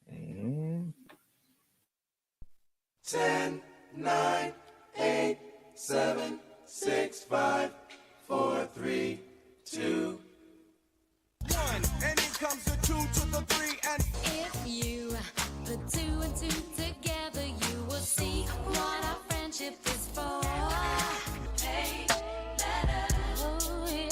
And 10, 9, 8, 7, 6, 5, 4, 3, 2, 1. And it comes the 2 to the 3 and if you put 2 and 2 together, you will see what our friendship is for. Hey, oh yeah.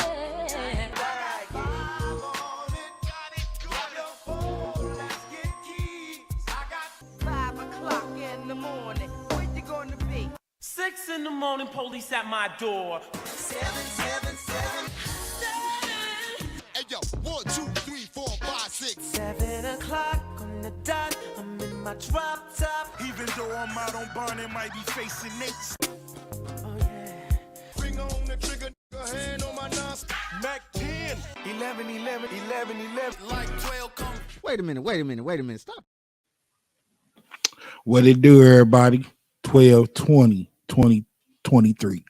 Got it, grab your phone, let's get keys. I got 5 o'clock in the morning, where you gonna be? 6 in the morning, police at my door. 7, 7, 7. Hey yo, 1, 2, 3, 4, 5, 6. 7 o'clock on the dot, I'm in my drop top. Even though I'm out on burn, it might be facing Nate's. Oh yeah. Finger on the trigger, hand on my nuts. Mac 10, 11, 11, 11, 11. Like 12 come. wait a minute. Stop. What it do, everybody? 12, 20, 2023.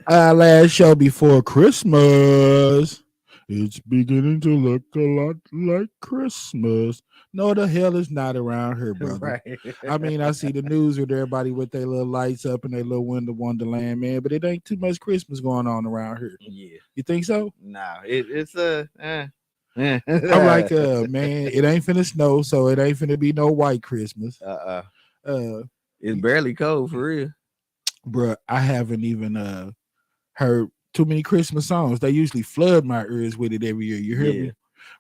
Our last show before Christmas. It's beginning to look a lot like Christmas. No, the hell is not around here, brother. Right. I mean, I see the news with everybody with their little lights up and their little winter wonderland, man, but it ain't too much Christmas going on around here. Yeah. You think so? Nah, it's I'm like, man, it ain't finna snow, so it ain't finna be no white Christmas. It's barely cold for real. Bruh, I haven't even heard too many Christmas songs. They usually flood my ears with it every year. You hear me?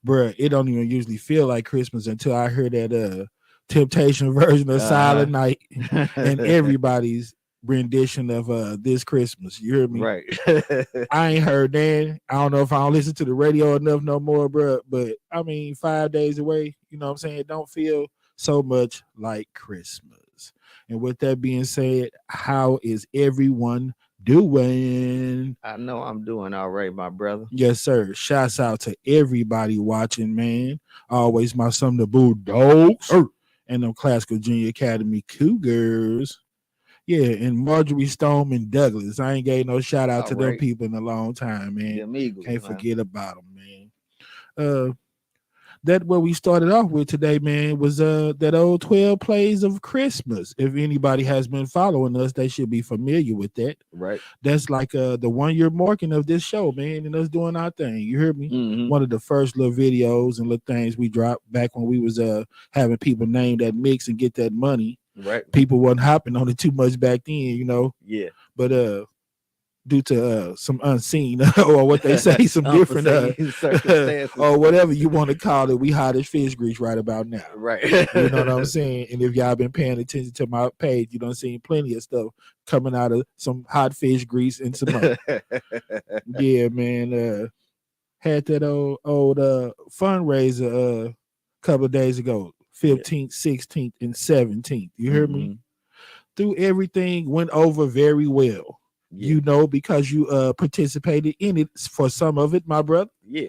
Bruh, it don't even usually feel like Christmas until I hear that Temptation version of Silent Night and everybody's rendition of This Christmas. You hear me? Right. I ain't heard that. I don't know if I don't listen to the radio enough no more, bruh. But I mean, 5 days away, you know what I'm saying? It don't feel so much like Christmas. And with that being said, how is everyone doing? I know I'm doing all right, my brother. Yes, sir. Shouts out to everybody watching, man. Always my son, the Bulldogs, and them Classical Junior Academy Cougars. Yeah, and Marjorie Stone and Douglas. I ain't gave no shout out to them people in a long time, man. Amigos, Can't man. forget about them, man. That what we started off with today, man, was that old 12 plays of Christmas. If anybody has been following us, they should be familiar with that. Right. That's like the 1 year marking of this show, man, and us doing our thing. You hear me? Mm-hmm. One of the first little videos and little things we dropped back when we was having people name that mix and get that money. Right. People wasn't hopping on it too much back then, you know. Yeah. But due to some unseen or what they say, some different or whatever you want to call it, we hot as fish grease right about now. Right. You know what I'm saying? And if y'all been paying attention to my page, you done seen plenty of stuff coming out of some hot fish grease and some yeah, man. Had that old fundraiser a couple of days ago, 15th, 16th, and 17th. You hear me? Through everything went over very well. Yeah. You know, because you participated in it for some of it, my brother. Yeah.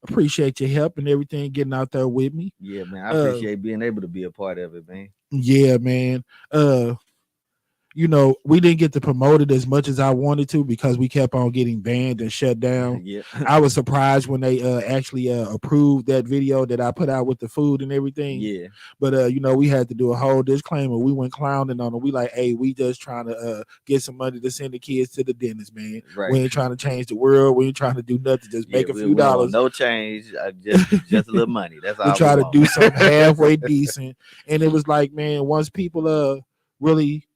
Appreciate your help and everything getting out there with me. Yeah, man. I appreciate being able to be a part of it, man. Yeah, man. You know, we didn't get to promote it as much as I wanted to because we kept on getting banned and shut down. Yeah. I was surprised when they actually approved that video that I put out with the food and everything. Yeah. But you know, we had to do a whole disclaimer. We went clowning on them. We like, hey, we just trying to get some money to send the kids to the dentist, man. Right. We ain't trying to change the world. We ain't trying to do nothing. Just make a few dollars. No change. Just a little money. That's all. We try to do something halfway decent. And it was like, man, once people really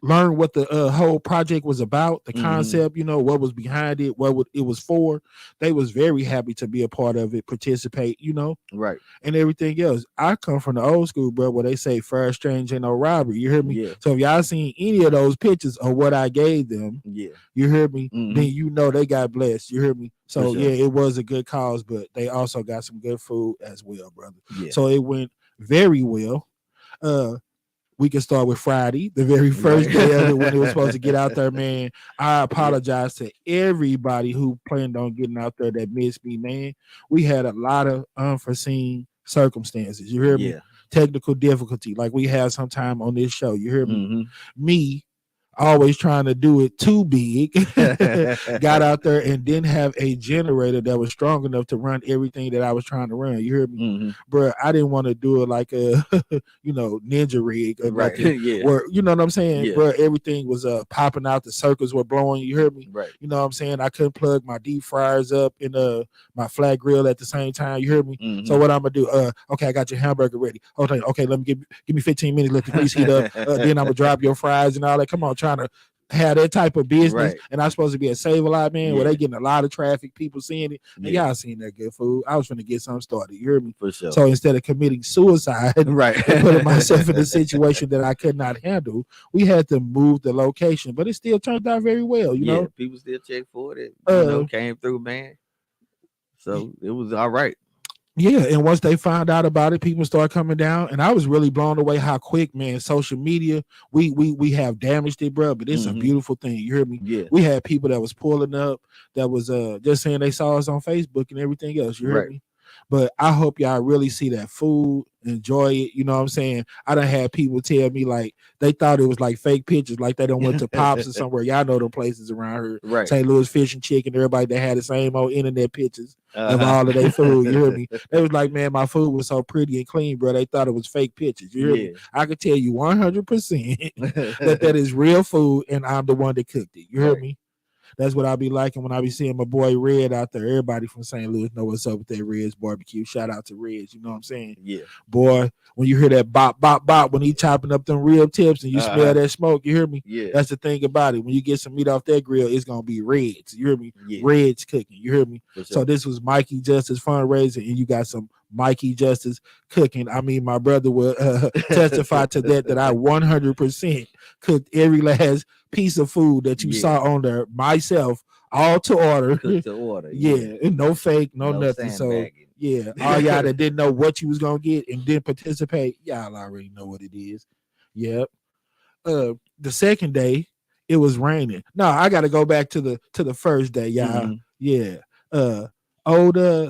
learn what the whole project was about, the concept, you know, what was behind it, it was for, they was very happy to be a part of it, participate, you know, right, and everything else. I come from the old school, bro, where they say fair exchange ain't no robbery. You hear me? Yeah. So if y'all seen any of those pictures of what I gave them, yeah, you hear me? Then you know they got blessed. You hear me? So yeah, it was a good cause, but they also got some good food as well, brother. Yeah. So it went very well. We can start with Friday, the very first day of it when it was supposed to get out there, man. I apologize to everybody who planned on getting out there that missed me, man. We had a lot of unforeseen circumstances. You hear me? Yeah. Technical difficulty, like we have sometime on this show. You hear me? Me always trying to do it too big. Got out there and didn't have a generator that was strong enough to run everything that I was trying to run. You hear me? Mm-hmm. Bro, I didn't want to do it like a ninja rig or Right. nothing. Yeah. Where, you know what I'm saying? Yeah. Bro, everything was popping out, the circles were blowing. You hear me? Right. You know what I'm saying? I couldn't plug my deep fryers up in my flat grill at the same time. You hear me? Mm-hmm. So what I'm gonna do? Okay, I got your hamburger ready. Okay, let me give me 15 minutes. Let the grease heat up. Then I'm gonna drop your fries and all that. Come on, trying to have that type of business, Right. and I'm supposed to be a Save a Lot man, where Yeah. they getting a lot of traffic, people seeing it. And Yeah. y'all seen that good food. I was finna get something started. You hear me? For sure. So instead of committing suicide right. and putting myself in a situation that I could not handle, we had to move the location, but it still turned out very well. You know, people still check for it. Uh, Came through, man. So it was all right. yeah, and once they found out about it, people start coming down, and I was really blown away how quick, man. Social media, we have damaged it, bro, but it's a Mhm. beautiful thing. You hear me? Yeah. We had people that was pulling up, that was just saying they saw us on Facebook and everything else. You hear Right. me? But I hope y'all really see that food, enjoy it. You know what I'm saying? I done had people tell me like they thought it was like fake pictures, like they done went to Pops or somewhere. Y'all know them places around here, Right. St. Louis Fish and Chicken. Everybody that had the same old internet pictures of Uh-huh. all of their food. You hear me? They was like, man, my food was so pretty and clean, bro. They thought it was fake pictures. You hear me? I could tell you 100% that is real food, and I'm the one that cooked it. You hear Right. me? That's what I be liking when I be seeing my boy Red out there. Everybody from St. Louis know what's up with that Red's barbecue. Shout out to Red's. You know what I'm saying? Yeah. Boy, when you hear that bop, bop, bop, when he chopping up them rib tips and you smell that smoke, you hear me? Yeah. That's the thing about it. When you get some meat off that grill, it's gonna be Red's. You hear me? Yeah. Red's cooking. You hear me? For sure. So this was Mikey Justice fundraiser, and you got some Mikey Justice cooking. I mean, my brother will testify to that I 100% cooked every last piece of food that you saw on there myself, all to order. Cooked to order. Yeah, and no fake, no nothing. So sandbagging. yeah, all y'all that didn't know what you was gonna get and didn't participate, y'all already know what it is. Yep. The second day, it was raining. No, I gotta go back to the first day, y'all. Mhm. Yeah.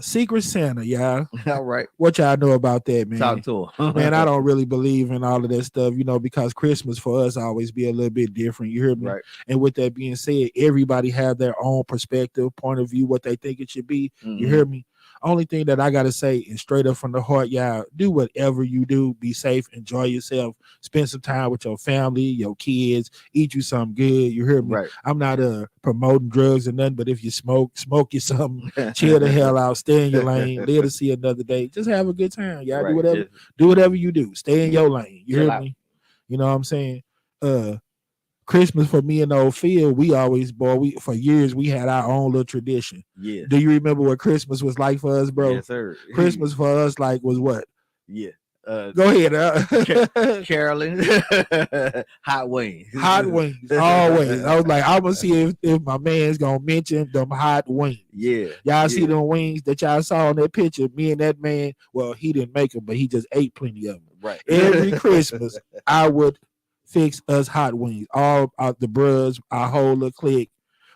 Secret Santa, y'all. All right. What y'all know about that, man? Talk to him. Man, I don't really believe in all of that stuff, because Christmas for us always be a little bit different. You hear me? Right. And with that being said, everybody have their own perspective, point of view, what they think it should be. You hear me? Only thing that I gotta say is straight up from the heart, y'all, do whatever you do. Be safe, enjoy yourself, spend some time with your family, your kids, eat you something good. You hear me? Right. I'm not promoting drugs or nothing, but if you smoke you something, chill the hell out, stay in your lane, live to see another day. Just have a good time. Y'all Right. do whatever you do. Stay in your lane. You Chill hear out. me? You know what I'm saying? Christmas for me and old Phil, we always, for years we had our own little tradition. Yeah. Do you remember what Christmas was like for us, bro? Yes, sir. Christmas for us was what? Yeah. Go ahead. Carolyn. Hot wings. Hot wings, always. I was like, I'm gonna see if my man's gonna mention them hot wings. Yeah. Y'all see them wings that y'all saw in that picture? Me and that man, well, he didn't make them, but he just ate plenty of them. Right. Every Christmas, I would fix us hot wings. All out the bros, our whole little clique.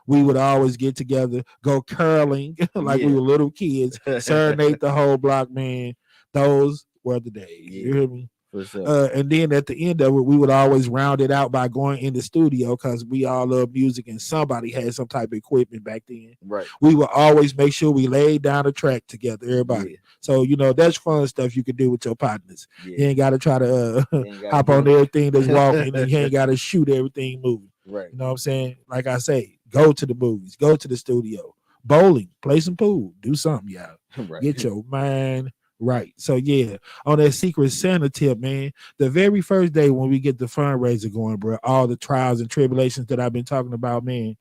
We would always get together, go curling like we were little kids, serenade the whole block, man. Those were the days. You hear me? For sure. And then at the end of it, we would always round it out by going in the studio because we all love music and somebody had some type of equipment back then. Right. We would always make sure we laid down a track together, everybody. Yeah. So, that's fun stuff you can do with your partners. Yeah. You ain't got to try to hop on everything that's walking and you ain't got to shoot everything moving. Right. You know what I'm saying? Like I say, go to the movies, go to the studio, bowling, play some pool, do something, y'all. Right. Get your mind right. So yeah, on that Secret Santa tip, man, the very first day when we get the fundraiser going, bro, all the trials and tribulations that I've been talking about, man,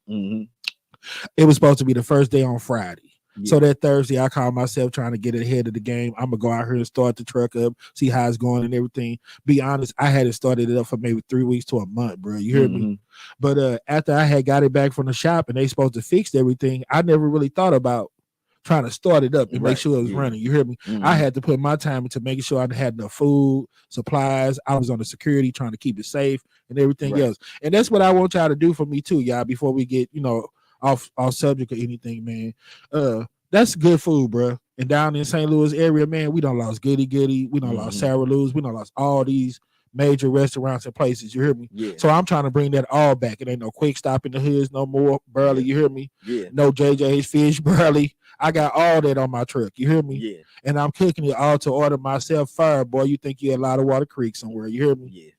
it was supposed to be the first day on Friday. Yeah. So that Thursday, I called myself trying to get ahead of the game. I'm gonna go out here and start the truck up, see how it's going and everything. Be honest, I hadn't started it up for maybe 3 weeks to a month, bro. You hear me? But after I had got it back from the shop and they supposed to fix everything, I never really thought about trying to start it up and make sure it was running. You hear me? I had to put my time into making sure I had enough food, supplies. I was on the security trying to keep it safe and everything else. And that's what I want y'all to do for me too, y'all, before we get, off subject or anything, man. That's good food, bro. And down in St. Louis area, man, we done lost Goody Goody. We done lost Sarah Lou's. We done lost all these major restaurants and places. You hear me? Yeah. So I'm trying to bring that all back. It ain't no Quick Stop in the hoods no more. Burley, you hear me? Yeah. No JJ's Fish, Burley. I got all that on my truck. You hear me? Yeah. And I'm cooking it all to order myself. Fire, boy. You think you're a lot of Water Creek somewhere? You hear me? Yeah.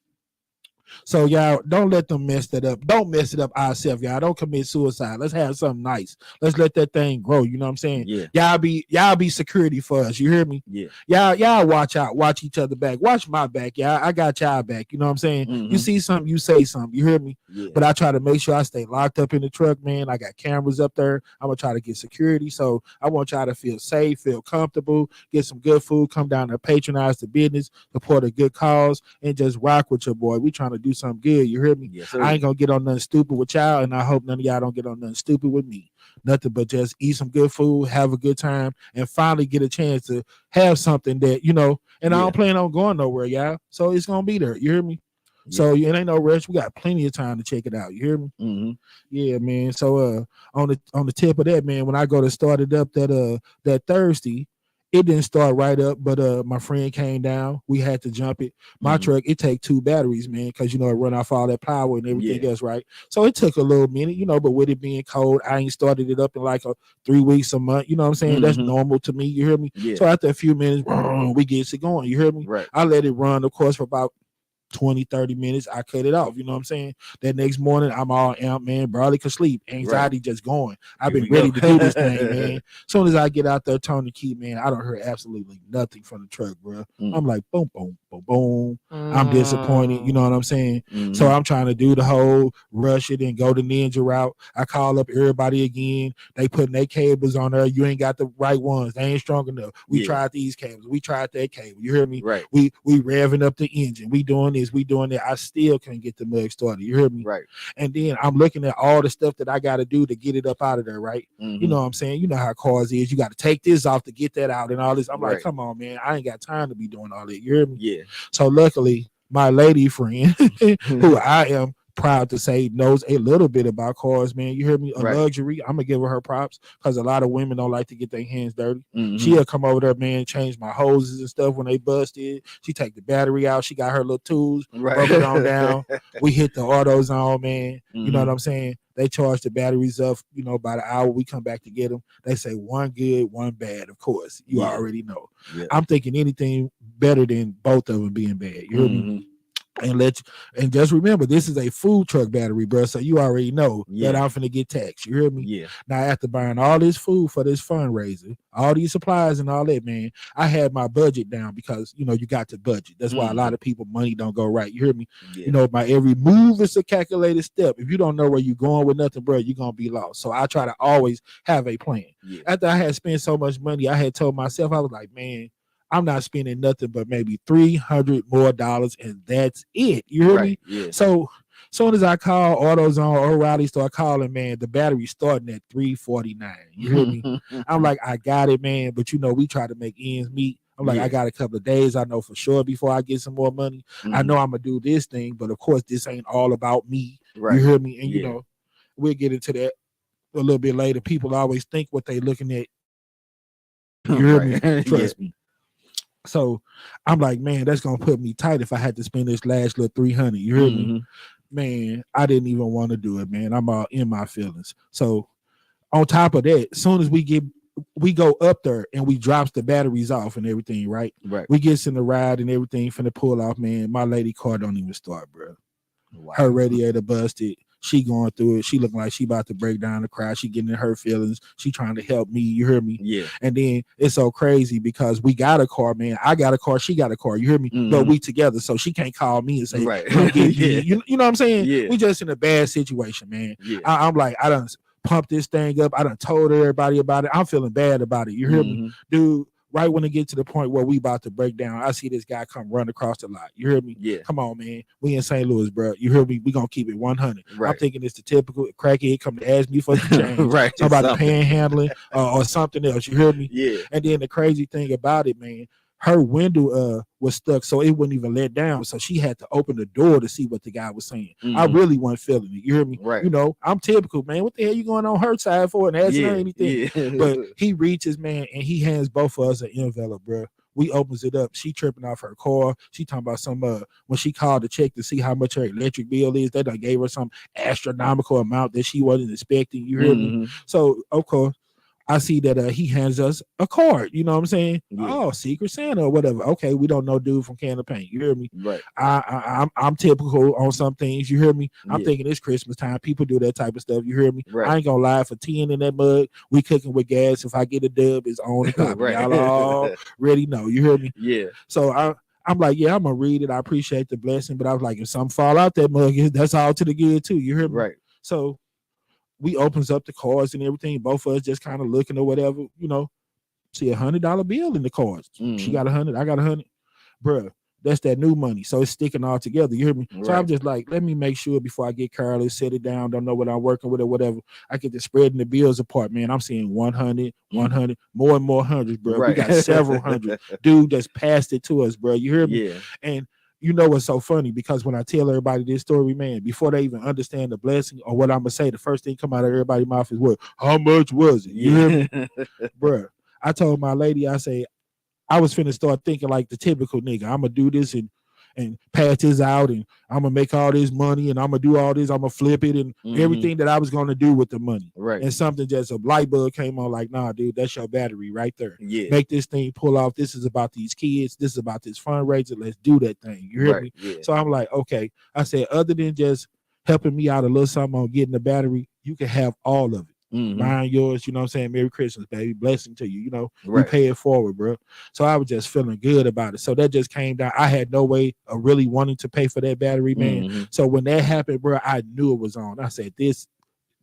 So y'all don't let them mess that up. Don't mess it up ourselves, y'all. Don't commit suicide. Let's have something nice. Let's let that thing grow. You know what I'm saying? Yeah. Y'all be security for us. You hear me? Yeah. Y'all watch out. Watch each other back. Watch my back, y'all. I got y'all back. You know what I'm saying? Mhm. You see something, you say something. You hear me? Yeah. But I try to make sure I stay locked up in the truck, man. I got cameras up there. I'm gonna try to get security. So I want y'all to feel safe, feel comfortable, get some good food, come down and patronize the business, support a good cause, and just rock with your boy. We trying to do something good. You hear me? Yes, sir. I ain't gonna get on nothing stupid with y'all, and I hope none of y'all don't get on nothing stupid with me. Nothing but just eat some good food, have a good time, and finally get a chance to have something that, you know, and I Yeah. don't plan on going nowhere, y'all. So it's gonna be there. You hear me? Yeah. So it ain't no rush. We got plenty of time to check it out. You hear me? Mm-hmm. Yeah, man. So on the tip of that, man, when I go to start it up that Thursday, it didn't start right up, but my friend came down. We had to jump it. My Mhm. truck, it take 2 batteries, man, because you know it run off all that power and everything Yeah. else, right? So it took a little minute, you know, but with it being cold, I ain't started it up in like 3 weeks, a month. You know what I'm saying? That's Mhm. normal to me. You hear me? Yeah. So after a few minutes, we get it going. You hear me? Right. I let it run, of course, for about 20-30 minutes. I cut it off. You know what I'm saying? That next morning, I'm all amped, man. Barely could sleep. Anxiety just going. I've Here been we ready go. to do this thing, man. Soon as I get out there, turn the key, man, I don't hear absolutely nothing from the truck, bro. Mm. I'm like, boom, boom, boom, boom. I'm disappointed. You know what I'm saying? Mhm. So I'm trying to do the whole rush it and go the ninja route. I call up everybody again. They putting their cables on there. You ain't got the right ones. They ain't strong enough. We Yeah. tried these cables. We tried that cable. You hear me? Right. We revving up the engine. We doing this. We doing that. I still can't get the mug started. You hear me? Right. And then I'm looking at all the stuff that I got to do to get it up out of there, right? Mhm. You know what I'm saying? You know how cars is. You got to take this off to get that out and all this. I'm like, Right. come on, man. I ain't got time to be doing all that. You hear me? Yeah. So luckily, my lady friend, who I am proud to say knows a little bit about cars, man. You hear me? A Right. luxury. I'm gonna give her props because a lot of women don't like to get their hands dirty. Mhm. She'll come over there, man, change my hoses and stuff when they busted. She take the battery out. She got her little tools, Right. broke it on down. We hit the AutoZone, man. You know Mhm. what I'm saying? They charge the batteries up, you know, by the hour. We come back to get them. They say one good, one bad. Of course, you Yeah. already know. Yeah. I'm thinking anything better than both of them being bad. You hear me? Mhm. And just remember, this is a food truck battery, bro. So you already know that Yeah. I'm finna get taxed. You hear me? Yeah. Now, after buying all this food for this fundraiser, all these supplies and all that, man, I had my budget down because you know you got to budget. That's why a lot of people money don't go right. You hear me? Yeah. You know, my every move is a calculated step. If you don't know where you're going with nothing, bro, you're gonna be lost. So I try to always have a plan. Yeah. After I had spent so much money, I had told myself, I was like, man, I'm not spending nothing but maybe $300 more, and that's it. You hear me? Right. Yeah. So soon as I call AutoZone or O'Reilly start calling, man, the battery's starting at $349. You hear me? I'm like, I got it, man. But you know, we try to make ends meet. I'm like, Yeah. I got a couple of days. I know for sure before I get some more money. I Mhm. know I'm gonna do this thing, but of course, this ain't all about me. Right. You hear me? And you Yeah. know, we'll get into that a little bit later. People always think what they looking at. You hear me? Right. Trust me. So I'm like, man, that's gonna put me tight if I had to spend this last little 300. You hear me? Mhm. Man, I didn't even want to do it, man. I'm all in my feelings. So on top of that, as soon as we go up there and we drops the batteries off and everything, right? Right. We gets in the ride and everything finna pull off, man. My lady car don't even start, bro. Wow. Her radiator busted. She going through it. She looking like she about to break down the cry. She getting in her feelings. She trying to help me. You hear me? Yeah. And then it's so crazy because we got a car, man. I got a car. She got a car. You hear me? Mhm. But we together, so she can't call me and say, Right. "Come get me." Yeah. You know what I'm saying? Yeah. We just in a bad situation, man. Yeah. I'm like, I done pumped this thing up. I done told everybody about it. I'm feeling bad about it. You hear me, Mhm. dude? Right when it get to the point where we about to break down, I see this guy come run across the lot. You hear me? Yeah. Come on, man. We in St. Louis, bro. You hear me? We gonna keep it 100. I'm Right. thinking it's the typical crackhead come to ask me for some change. Right. Somebody Something. panhandling or something else. You hear me? Yeah. And then the crazy thing about it, man, her window was stuck, so it wouldn't even let down. So she had to open the door to see what the guy was saying. I Mhm. really wasn't feeling it. You hear me? Right. You know, I'm typical, man. What the hell you going on her side for and asking her anything? Yeah. But he reaches, man, and he hands both of us an envelope, bro, We opens it up. She tripping off her car. She talking about some when she called to check to see how much her electric bill is. They done gave her some astronomical amount that she wasn't expecting. You hear me? So of course, I see that he hands us a card. You know what I'm saying? Yeah. Oh, Secret Santa or whatever. Okay, we don't know dude from Can of Paint. You hear me? Right. I'm typical on some things. You hear me? I'm Yeah. thinking it's Christmas time. People do that type of stuff. You hear me? Right. I ain't gonna lie. For 10 in that mug, we cooking with gas. If I get a dub, it's on the top. Right. Y'all already know. You hear me? Yeah. So I'm like, yeah, I'm gonna read it. I appreciate the blessing, but I was like, if something fall out that mug, that's all to the good too. You hear me? Right. So we opens up the cards and everything. Both of us just kind of looking or whatever, you know. See $100 bill in the cards. She got 100, I got 100. Bruh, that's that new money. So it's sticking all together. You hear me? Right. So I'm just like, let me make sure before I get careless, set it down, don't know what I'm working with or whatever. I get to spreading the bills apart, man. I'm seeing 100, 100, more and more hundreds, bro. Right. We got several hundred. Dude just passed it to us, bro. You hear me? Yeah. And you know what's so funny? Because when I tell everybody this story, man, before they even understand the blessing or what I'm gonna say, the first thing come out of everybody's mouth is what? How much was it? You hear me? Bruh. I told my lady, I say, I was finna start thinking like the typical nigga. I'm gonna do this and pass this out, and I'm gonna make all this money, and I'm gonna do all this. I'm gonna flip it, and everything that I was gonna do with the money. Right. And something just a light bulb came on, like, nah, dude, that's your battery right there. Yeah. Make this thing pull off. This is about these kids. This is about this fundraiser. Let's do that thing. You hear me? Yeah. So I'm like, okay. I said, other than just helping me out a little something on getting the battery, you can have all of it. Mine, yours, you know what I'm saying? Merry Christmas, baby. Blessing to you. You know, we pay it forward, bro. So I was just feeling good about it. So that just came down. I had no way of really wanting to pay for that battery, man. So when that happened, bro, I knew it was on. I said, this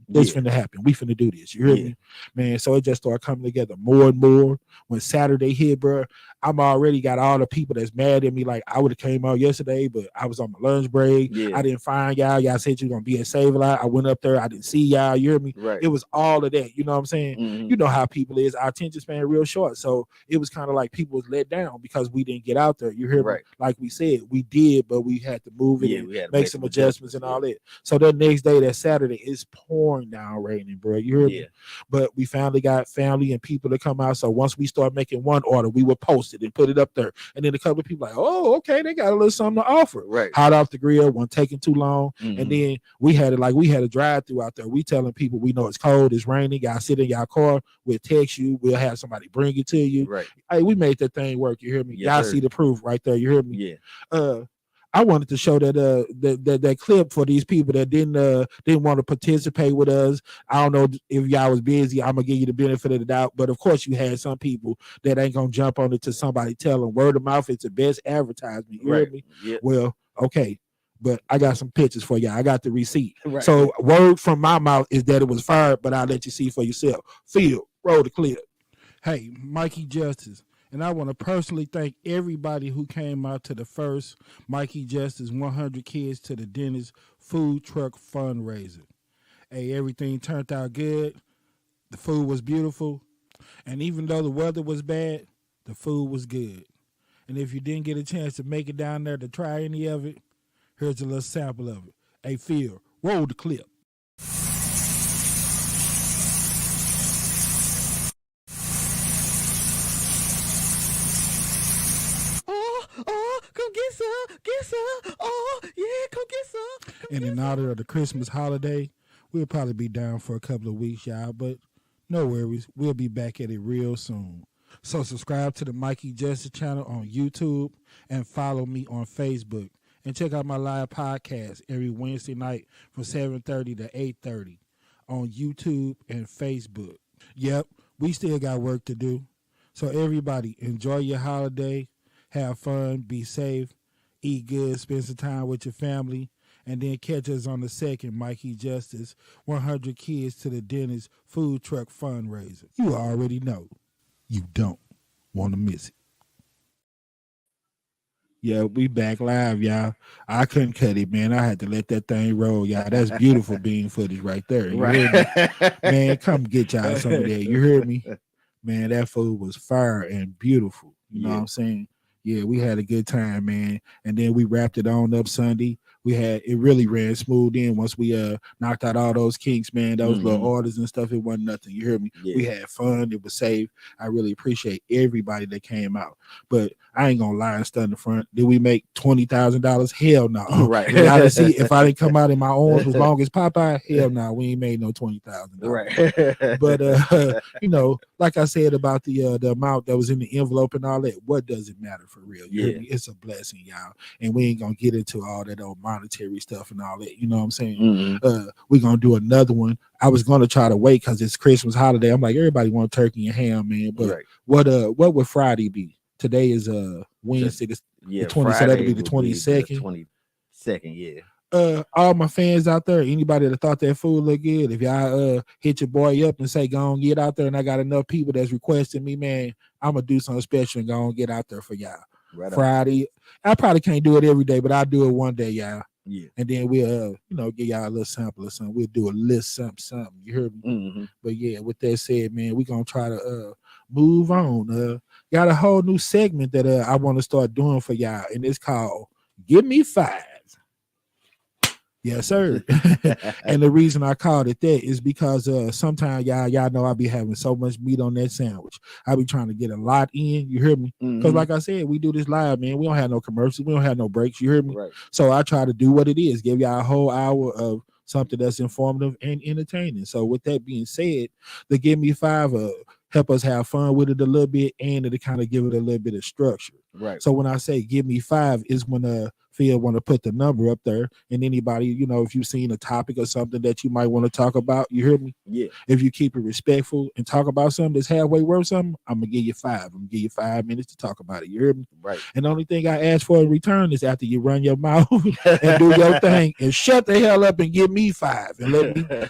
finna happen. We finna do this. You hear me? Man, so it just started coming together more and more. When Saturday hit, bro, I'm already got all the people that's mad at me. Like, I would have came out yesterday, but I was on my lunch break. I didn't find y'all. Y'all said you were gonna be at Save a Lot. I went up there. I didn't see y'all. You hear me? Right. It was all of that. You know what I'm saying? You know how people is. Our attention span real short. So it was kind of like people was let down because we didn't get out there. You hear me? Like we said, we did, but we had to move it and make some adjustments and all that. So that next day, that Saturday, it's pouring down raining, bro. You hear me? But we finally got family and people to come out. So once we start making one order, we would post it and put it up there. And then a couple of people like, oh, okay, they got a little something to offer. Hot off the grill, wasn't taking too long. And then we had a drive-through out there. We telling people we know it's cold, it's raining, y'all sit in y'all car, we'll text you, we'll have somebody bring it to you. Hey, we made that thing work. You hear me? Y'all see the proof right there. You hear me? I wanted to show that clip for these people that didn't want to participate with us. I don't know if y'all was busy. I'm gonna give you the benefit of the doubt, but of course you had some people that ain't gonna jump on it to somebody tell them. Word of mouth is the best advertisement. You hear me? Well, okay, but I got some pictures for y'all. I got the receipt. So word from my mouth is that it was fired, but I'll let you see for yourself. Phil, roll the clip. Hey, Mikey Justice. And I want to personally thank everybody who came out to the first Mikey Justice 100 Kids to the Dentist food truck fundraiser. Hey, everything turned out good. The food was beautiful. And even though the weather was bad, the food was good. And if you didn't get a chance to make it down there to try any of it, here's a little sample of it. Hey, Phil, roll the clip. Come get some. Oh, yeah, come get some. And in honor of the Christmas holiday, we'll probably be down for a couple of weeks, y'all, but no worries. We'll be back at it real soon. So subscribe to the Mikey Justice channel on YouTube and follow me on Facebook. And check out my live podcast every Wednesday night from 7:30 to 8:30 on YouTube and Facebook. Yep, we still got work to do. So everybody, enjoy your holiday. Have fun, be safe, eat good, spend some time with your family, and then catch us on the second Mikey Justice 100 Kids to the Dentist food truck fundraiser. You already know. You don't want to miss it. Yeah, we back live, y'all. I couldn't cut it, man. I had to let that thing roll, y'all. That's beautiful bean footage right there. You hear me? Man, come get y'all some of that. You hear me? Man, that food was fire and beautiful. You know what I'm saying? Yeah, we had a good time, man. And then we wrapped it on up Sunday we had it really ran smooth in once we knocked out all those kinks, man. Those little Mhm. orders and stuff, it wasn't nothing. You hear me? We Yeah. had fun, it was safe. I really appreciate everybody that came out. But I ain't gonna lie and stand in the front. Did we make $20,000? Hell no. Right. If y'all didn't see, if I didn't come out in my arms as long as Popeye, hell no, we ain't made no $20,000. Right. But you know, like I said about the amount that was in the envelope and all that, what does it matter for real? You hear Yeah. me? It's a blessing, y'all. And we ain't gonna get into all that old monetary stuff and all that. You know what I'm saying? Mhm. We're gonna do another one. I was gonna try to wait because it's Christmas holiday. I'm like, everybody want turkey and ham, man. But Right. what would Friday be? Today is Wednesday, the Yeah. 20, so that'll Friday be the would be the 22nd. 22nd. Yeah. All my fans out there, anybody that thought that food looked good, if y'all hit your boy up and say go on get out there, and I got enough people that's requesting me, man, I'm gonna do something special and go on get out there for y'all. Right on. Friday, I probably can't do it every day, but I'll do it one day, y'all. Yeah. And then we'll give y'all a little sample or something. We'll do a little something. You heard me? Mhm. But yeah, with that said, man, we're gonna try to move on. Got a whole new segment that I want to start doing for y'all, and it's called Give Me Five. Yes, sir. And the reason I called it that is because sometimes y'all know I be having so much meat on that sandwich. I be trying to get a lot in. You hear me? Because Mhm. like I said, we do this live, man. We don't have no commercials. We don't have no breaks. You hear me? Right. So I try to do what it is, give y'all a whole hour of something that's informative and entertaining. So with that being said, the Give Me Five help us have fun with it a little bit, and it'll kind of give it a little bit of structure. Right. So when I say Give Me Five is when Phil want to put the number up there, and anybody, if you've seen a topic or something that you might want to talk about, you hear me? Yeah. If you keep it respectful and talk about something that's halfway worth something, I'm gonna give you 5. I'm gonna give you 5 minutes to talk about it. You hear me? Right. And the only thing I ask for in return is after you run your mouth and do your thing and shut the hell up and give me 5 and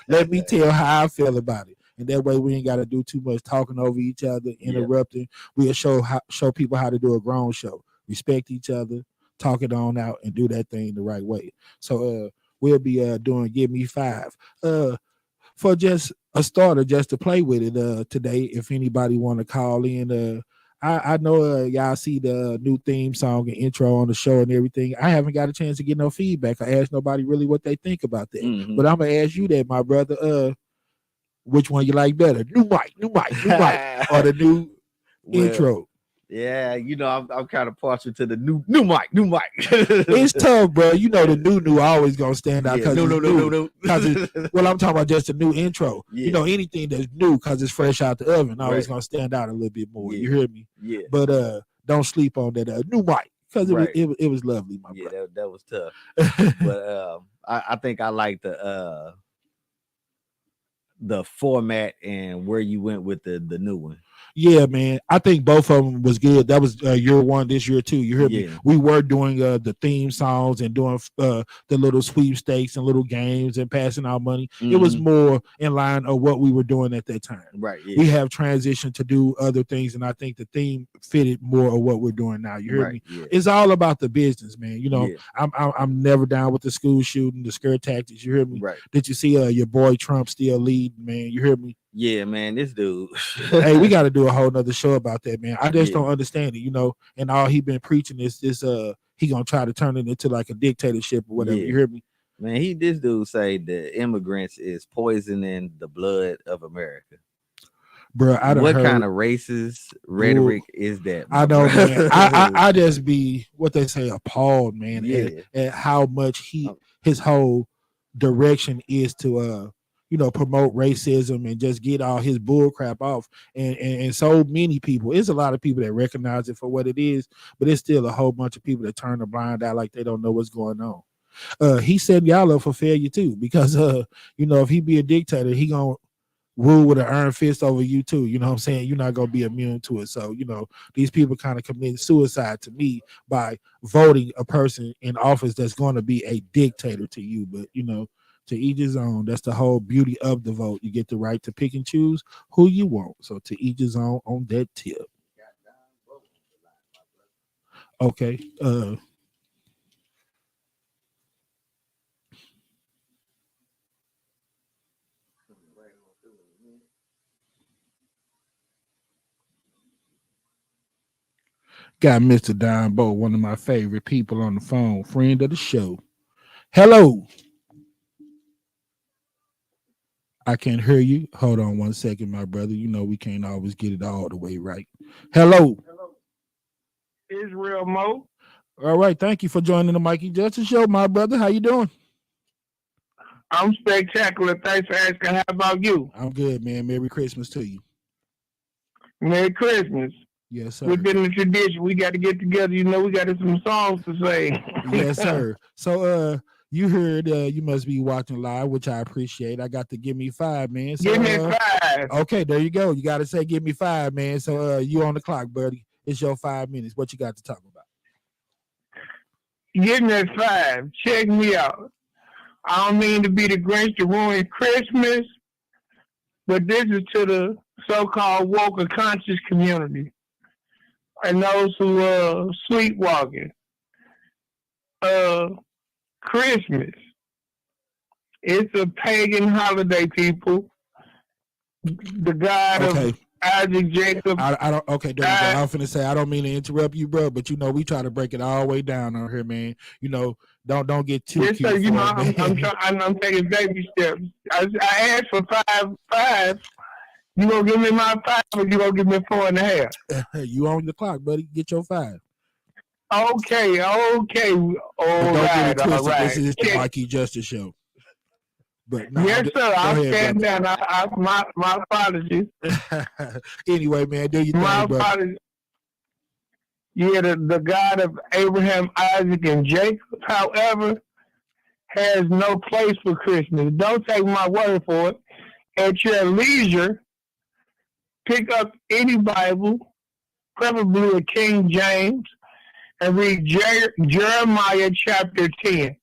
let me tell how I feel about it. And that way we ain't got to do too much talking over each other, interrupting. We'll show people how to do a grown show. Respect each other, talk it on out, and do that thing the right way. So we'll be doing Give Me 5. For just a starter, just to play with it today. If anybody want to call in, I know y'all see the new theme song and intro on the show and everything. I haven't got a chance to get no feedback. I asked nobody really what they think about that. Mhm. But I'm gonna ask you that, my brother. Which one you like better? New mic, or the new Well, intro? yeah, I'm kind of partial to the new mic. It's tough, bro. The new always gonna stand out because no. Well, I'm talking about just a new intro. Yeah. Anything that's new because it's fresh out the oven always Right. gonna stand out a little bit more. Yeah. You hear me? Yeah. But don't sleep on that new mic because Right. it was lovely, my Yeah, brother. that was tough. But I think I like the format and where you went with the new one. Yeah, man. I think both of them was good. That was year one, this year too. You heard me? Yeah. We were doing the theme songs and doing the little sweepstakes and little games and passing out money. It was more in line of what we were doing at that time. Right. Yeah. We have transitioned to do other things, and I think the theme fitted more of what we're doing now. You heard me? Yeah. It's all about the business, man. Yeah. I'm never down with the school shooting, the scare tactics. You hear me? Right. Did you see your boy Trump still leading, man? You hear me? Yeah, man, this dude. Hey, we got to do a whole nother show about that, man. I just Yeah. don't understand it, and all he been preaching is this he gonna try to turn it into like a dictatorship or whatever. Yeah. You hear me? Man, this dude say the immigrants is poisoning the blood of America. Bro, I don't What heard, kind of racist rhetoric is that? I know, man. I just be what they say appalled, man, Yeah. at how much his whole direction is to promote racism and just get all his bull crap off. And so many people, it's a lot of people that recognize it for what it is, but it's still a whole bunch of people that turn a blind eye like they don't know what's going on. He setting y'all up for failure too, because if he be a dictator, he gonna rule with an iron fist over you too. You know what I'm saying? You're not gonna be immune to it. So these people kind of commit suicide to me by voting a person in office that's going to be a dictator to you. But to each his own. That's the whole beauty of the vote. You get the right to pick and choose who you want. So to each his own on that tip. Okay. Got Mr. Don Bo, one of my favorite people on the phone, friend of the show. Hello. I can't hear you. Hold on 1 second, my brother. You know we can't always get it all the way right. Hello. Israel Mo. All right. Thank you for joining the Mikey Justice Show, my brother. How you doing? I'm spectacular. Thanks for asking. How about you? I'm good, man. Merry Christmas to you. Merry Christmas. Yes, sir. Within the tradition, we got to get together. You know, we got some songs to sing. Yes, sir. So, you heard you must be watching live, which I appreciate. I got to give me 5, man. So, Give me 5. Okay, there you go. You got to say give me 5, man. So, you on the clock, buddy. It's your 5 minutes. What you got to talk about? Give me 5. Check me out. I don't mean to be the Grinch to ruin Christmas, but this is to the so-called woke or conscious community and those who sleepwalking. Christmas. It's a pagan holiday, people. The God of Isaac, Jacob. I don't. Okay, there you go. I was finna say I don't mean to interrupt you, bro, but you know we try to break it all the way down on here, man. You know, don't get too. Yes, sir. You know, I'm taking baby steps. I asked for 5. You gonna give me my 5, or you gonna give me 4.5? You on the clock, buddy? Get your 5. Okay. All right. This is the Mikey Justice Show. But no, yes, sir. I'll stand down. My apologies. Anyway, man, do you think, my apologies. Yeah, the God of Abraham, Isaac, and Jacob, however, has no place for Christmas. Don't take my word for it. At your leisure, pick up any Bible, preferably a King James, and read Jeremiah chapter 10.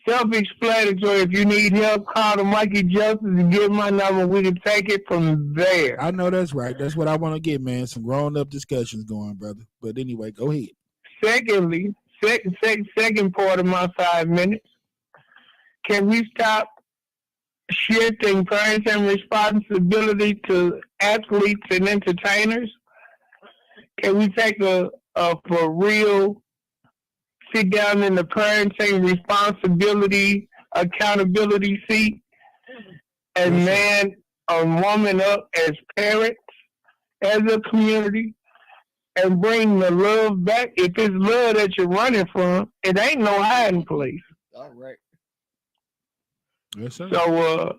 Self-explanatory. If you need help, call the Mikey Justice and give my number. We can take it from there. I know that's right. That's what I want to get, man. Some grown-up discussions going, brother. But anyway, go ahead. Secondly, second part of my 5 minutes. Can we stop shifting parenting responsibility to athletes and entertainers? Can we take a for real sit down in the parenting responsibility, accountability seat and man or woman up as parents, as a community, and bring the love back? If it's love that you're running from, it ain't no hiding place. All right. Yes, sir. So,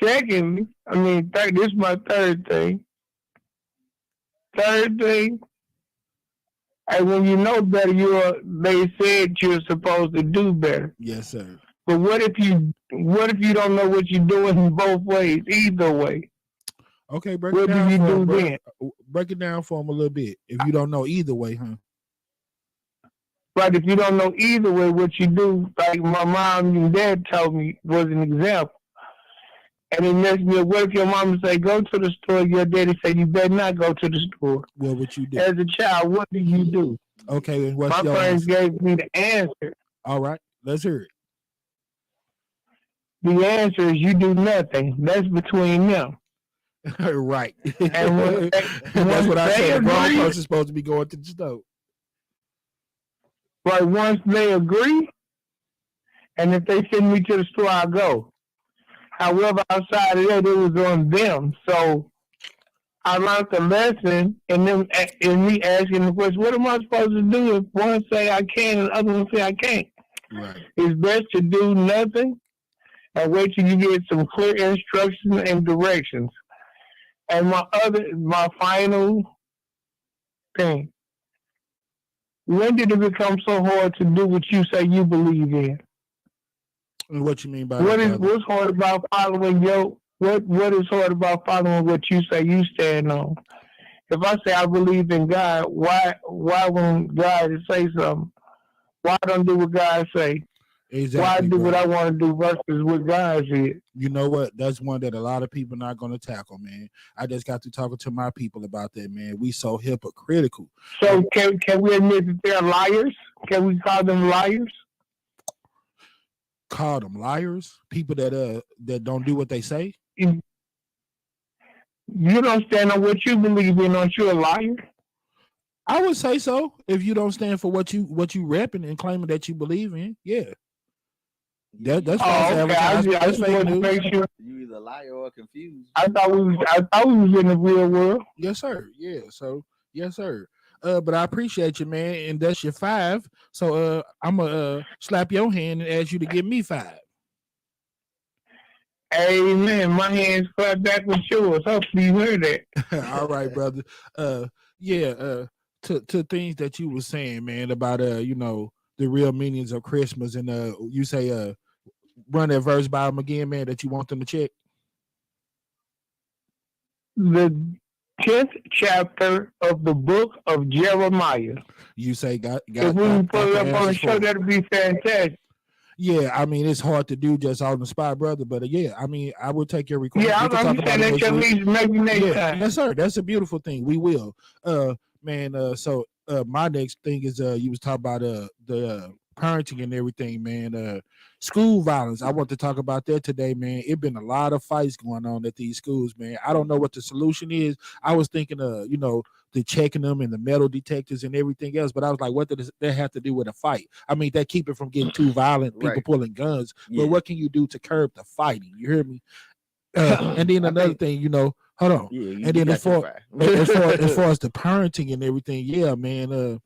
secondly, this is my third thing. And when you know better, they said you're supposed to do better. Yes, sir. But what if you don't know what you're doing both ways, either way? Okay, break it down for him, bro. Break it down for him a little bit. If you don't know either way, huh? Right, if you don't know either way what you do, like my mom and dad told me was an example. And it makes me, what if your mama say, go to the store, your daddy say, you better not go to the store? Well, what you do? As a child, what do you do? Okay, and what's my your friends answer? gave me the answer. All right, let's hear it. The answer is you do nothing. That's between them. Right. And that's what I said. The grown person's supposed to be going to the store. Right, once they agree, and if they send me to the store, I'll go. However, outside of that, it was on them. So I learned the lesson, and then in me asking the question, what am I supposed to do if one say I can and the other one say I can't? Right. It's best to do nothing and wait till you get some clear instructions and directions. And my final thing. When did it become so hard to do what you say you believe in? And what you mean by that? What's hard about following what is hard about following what you say you stand on? If I say I believe in God, why when God say something, why don't do what God say? Exactly. Why do what I want to do versus what God said? You know what? That's one that a lot of people not going to tackle, man. I just got to talking to my people about that, man. We so hypocritical. So can we admit that they're liars? Can we call them liars? Call them liars? People that don't do what they say? You don't stand on what you believe in, aren't you a liar? I would say so. If you don't stand for what you repping and claiming that you believe in, yeah. That's false Okay. advertisement. I That's just fake wanted to news. make sure. You either liar or confused. I thought we was in the real world. Yes, sir. Yeah. So yes, sir. But I appreciate you, man, and that's your 5. So I'm gonna slap your hand and ask you to give me 5. Amen. My hands clap back with yours. Hopefully you heard that. All right, brother. Yeah. To things that you were saying, man, about the real meanings of Christmas, and you say run that verse by them again, man, that you want them to check. The 10th chapter of the book of Jeremiah. You say got if we can put it up on the show, that'd be fantastic. Yeah, I mean it's hard to do just on the spot, brother. But yeah, I mean I will take your request. Yeah, I'm saying that at least maybe next time. Yes, sir. That's a beautiful thing. We will. Man. So my next thing is you was talking about the parenting and everything, man. School violence. I want to talk about that today, man. It's been a lot of fights going on at these schools, man. I don't know what the solution is. I was thinking, the checking them and the metal detectors and everything else, but I was like, what does that have to do with a fight? I mean, that keep it from getting too violent, people pulling guns. Yeah. But what can you do to curb the fighting? You hear me? And then another thing, hold on. Yeah, and then as far as the parenting and everything, yeah, man.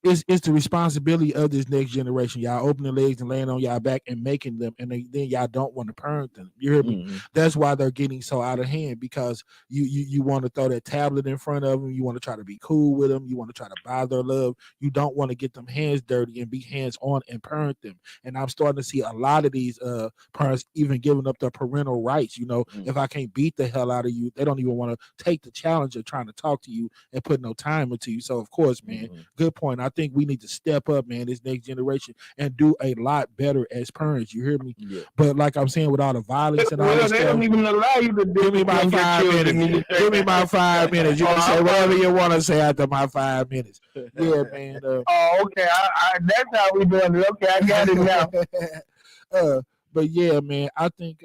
It's the responsibility of this next generation. Y'all opening legs and laying on y'all back and making them, and then y'all don't want to parent them. You hear me? Mm-hmm. That's why they're getting so out of hand, because you want to throw that tablet in front of them. You want to try to be cool with them. You want to try to buy their love. You don't want to get them hands dirty and be hands on and parent them. And I'm starting to see a lot of these parents even giving up their parental rights. If I can't beat the hell out of you, they don't even want to take the challenge of trying to talk to you and put no time into you. So of course, man, good point. I think we need to step up, man, this next generation, and do a lot better as parents. You hear me? Yeah. But like I'm saying, with all the violence and all this they stuff, don't even allow you to give me my 5 minutes. Give me my 5 minutes. You can say whatever you want to say after my 5 minutes. Yeah, man. Okay. That's how we doing it. Okay, I got it now. But yeah, man, I think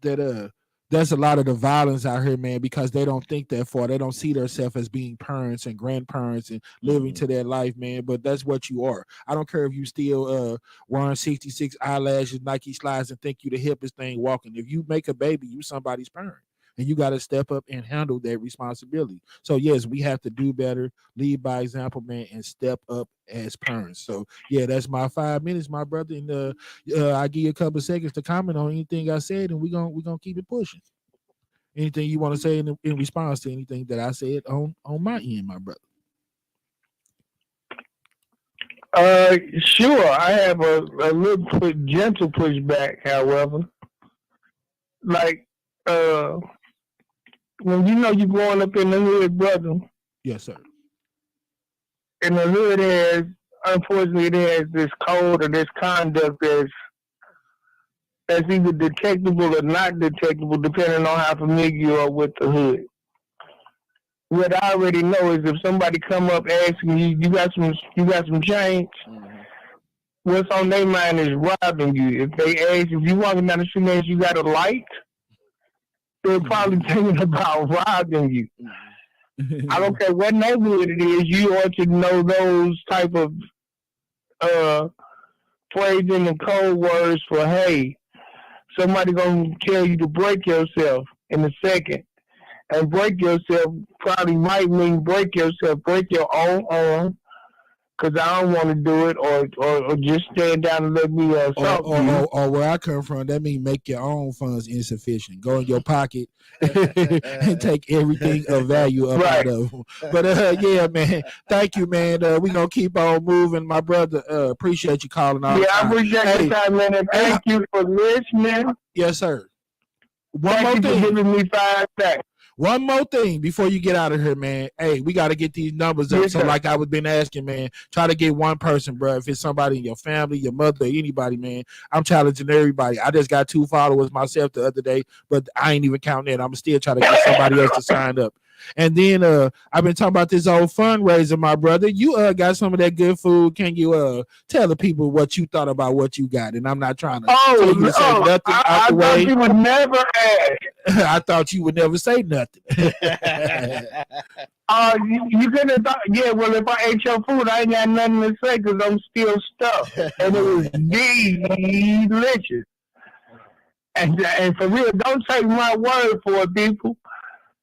that that's a lot of the violence out here, man, because they don't think that far. They don't see themselves as being parents and grandparents and living to their life, man. But that's what you are. I don't care if you still wearing 66 eyelashes, Nike slides, and think you the hippest thing walking. If you make a baby, you somebody's parent. And you got to step up and handle that responsibility. So, yes, we have to do better, lead by example, man, and step up as parents. So, yeah, that's my 5 minutes, my brother. And I give you a couple of seconds to comment on anything I said, and we're gonna keep it pushing. Anything you want to say in response to anything that I said on my end, my brother? Sure. I have a little gentle pushback, however. Like, when you're growing up in the hood, brother. Yes, sir. In the hood, unfortunately, it has this code or this conduct that's either detectable or not detectable, depending on how familiar you are with the hood. What I already know is if somebody come up asking you, you got some change, what's on their mind is robbing you. If they ask, if you walking down the street and you got a light, they're probably thinking about robbing you. I don't care what neighborhood it is, you ought to know those type of phrasing and code words for, hey, somebody gonna tell you to break yourself in a second. And break yourself probably might mean break your own arm, because I don't want to do it, or just stand down and let me assault you. Or where I come from, that means make your own funds insufficient. Go in your pocket and take everything of value up out of them. But yeah, man, thank you, man. We're going to keep on moving, my brother. Appreciate you calling all the time. I appreciate your time, man, and thank you for listening. Yes, sir. Thank you for giving me 5 seconds. One more thing before you get out of here, man. Hey, we got to get these numbers up. Yes, so like I was been asking, man, try to get one person, bro. If it's somebody in your family, your mother, anybody, man, I'm challenging everybody. I just got 2 followers myself the other day, but I ain't even counting that. I'm still trying to get somebody else to sign up. And then I've been talking about this old fundraiser, my brother. You got some of that good food. Can you tell the people what you thought about what you got? And I'm not trying to tell you to say nothing out the I way. thought you would never ask. I thought you would never say nothing. You could have thought, yeah, well, if I ate your food, I ain't got nothing to say because I'm still stuffed. And it was delicious. And for real, don't take my word for it, people.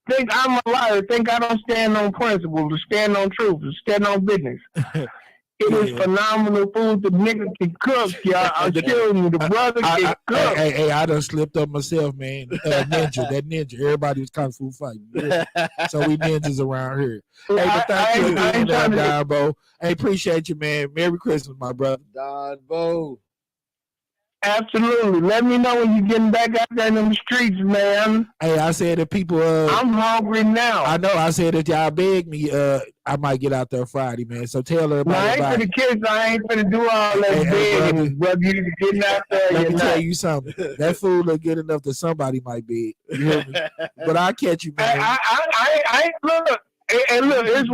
Think I'm a liar. Think I don't stand on principle, to stand on truth, to stand on business. It is phenomenal food. The nigga can cook, y'all. I'm telling you, the brother can cook. Hey, I done slipped up myself, man. Ninja. Everybody was kung fu fighting. Yeah. So we ninjas around here. Hey, but thank you again, Don Bo. Hey, appreciate you, man. Merry Christmas, my brother. Don Bo. Absolutely. Let me know when you're getting back out there in the streets, man. Hey, I said that people. I'm hungry now. I know. I said if y'all beg me, I might get out there Friday, man. So tell everybody. I ain't for the kids. I ain't for to do all that begging, brother. You getting out there. Let me tell you something. That food look good enough that somebody might beg. You hear me? But I catch you, man. I look. And look, it's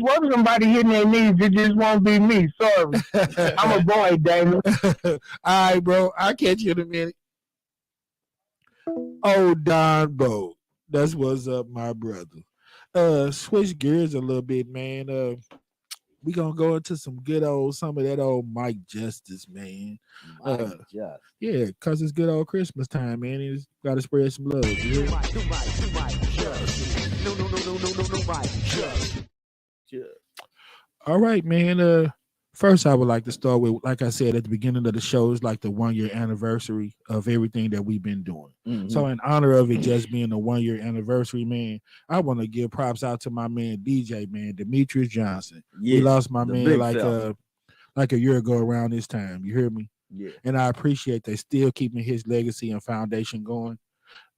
worth somebody hitting their knees. It just won't be me. Sorry. I'm a boy, Damon. All right, bro. I'll catch you in a minute. Oh, Don Bo. That's what's up, my brother. Switch gears a little bit, man. We gonna go into some some of that old Mike Justice, man. Yeah, cause it's good old Christmas time, man. He's gotta spread some love. You know? All right, man. First, I would like to start with, like I said at the beginning of the show, is like the 1 year anniversary of everything that we've been doing. Mm-hmm. So, in honor of it just being a 1 year anniversary, man, I want to give props out to my man DJ, man, Demetrius Johnson. Yeah, we lost my man like a year ago around this time. You hear me? Yeah. And I appreciate they still keeping his legacy and foundation going.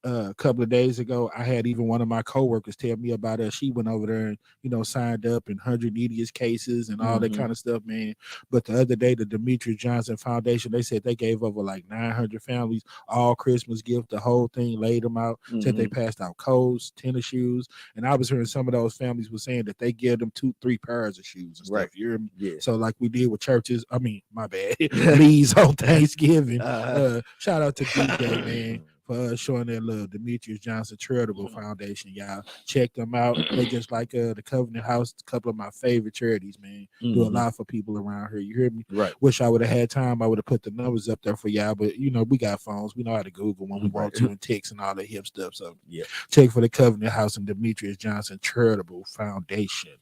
A couple of days ago, I had even one of my coworkers tell me about it. She went over there and, signed up in 100 Neediest cases and all that kind of stuff, man. But the other day, the Demetrius Johnson Foundation, they said they gave over like 900 families all Christmas gift, the whole thing, laid them out, said they passed out coats, tennis shoes. And I was hearing some of those families were saying that they give them 2-3 pairs of shoes and stuff. You hear me? Yeah. So like we did with churches, my bad, Lee's on Thanksgiving. Shout out to DJ, man, for showing that love. Demetrius Johnson Charitable Foundation, y'all check them out. They just like the Covenant House, a couple of my favorite charities, man. Do a lot for people around here. You hear me? Right. Wish I would have had time. I would have put the numbers up there for y'all, but we got phones. We know how to Google when we want to and text and all that hip stuff. So yeah, check for the Covenant House and Demetrius Johnson Charitable Foundation.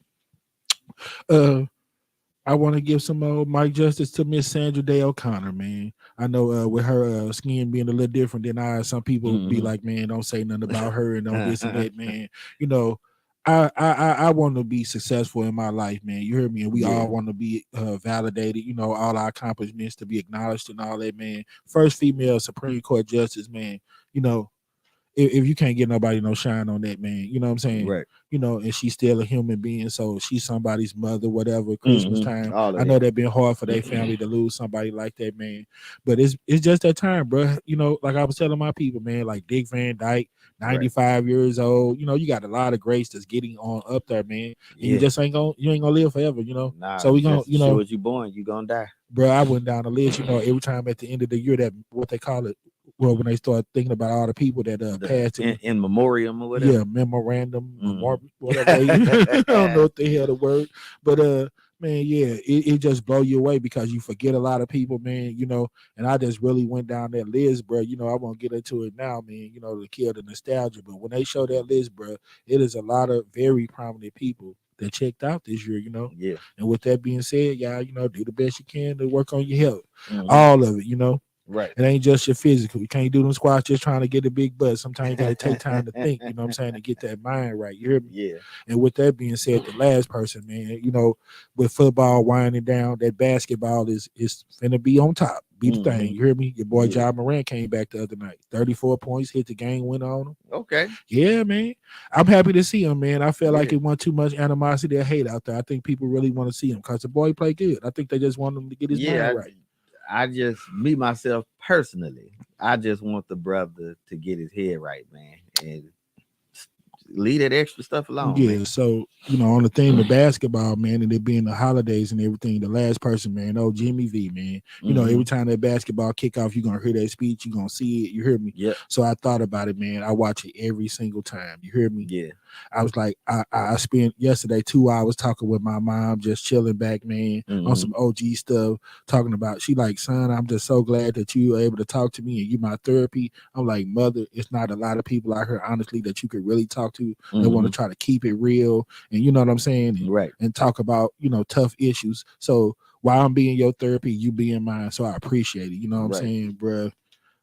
I want to give some Mike Justice to Miss Sandra Day O'Connor, man. I know with her skin being a little different than ours, some people be like, man, don't say nothing about her and don't this and that, man. I want to be successful in my life, man. You hear me? And we all want to be validated, all our accomplishments to be acknowledged and all that, man. First female Supreme Court justice, man. If you can't get nobody no shine on that, man, you know what I'm saying? Right. And she's still a human being, so she's somebody's mother, whatever, Christmas time. I know that been hard for their family to lose somebody like that, man. But it's just that time, bro. Like I was telling my people, man, like Dick Van Dyke, 95 years old. You got a lot of grace that's getting on up there, man. And you just ain't gonna live forever, Nah, so we gonna, sure as you born, you gonna die. Bro, I went down the list, every time at the end of the year, that what they call it. Well, when they start thinking about all the people that passed in memoriam or whatever, memorandum, whatever. I don't know what the hell the word, but man, it just blow you away because you forget a lot of people, man. And I just really went down that list, bro. I won't get into it now, man. To kill the nostalgia, but when they show that list, bro, it is a lot of very prominent people that checked out this year, Yeah. And with that being said, y'all, do the best you can to work on your health, all of it, Right. It ain't just your physical. You can't do them squats just trying to get a big butt. Sometimes you got to take time to think, you know what I'm saying, to get that mind right. You hear me? Yeah. And with that being said, the last person, man, with football winding down, that basketball is finna be on top. Be the thing. You hear me? Your boy John Moran came back the other night. 34 points, hit the game winner on him. Okay. Yeah, man. I'm happy to see him, man. I feel like it wasn't too much animosity or hate out there. I think people really want to see him because the boy played good. I think they just want him to get his mind right. Me myself personally, I just want the brother to get his head right, man, and leave that extra stuff alone, Yeah, man. so on the theme of basketball, man, and it being the holidays and everything, the last person, man, Jimmy V, man. Every time that basketball kickoff, you're gonna hear that speech, you're gonna see it, you hear me? Yep. So I thought about it, man. I watch it every single time. You hear me? Yeah. I was like, I spent yesterday 2 hours talking with my mom, just chilling back, man, on some OG stuff, talking about, she like, son, I'm just so glad that you were able to talk to me and you my therapy. I'm like, mother, it's not a lot of people out here, honestly, that you could really talk to that want to try to keep it real. And you know what I'm saying? And, Right. and talk about, tough issues. So while I'm being your therapy, you being mine. So I appreciate it. You know what I'm saying, bruh?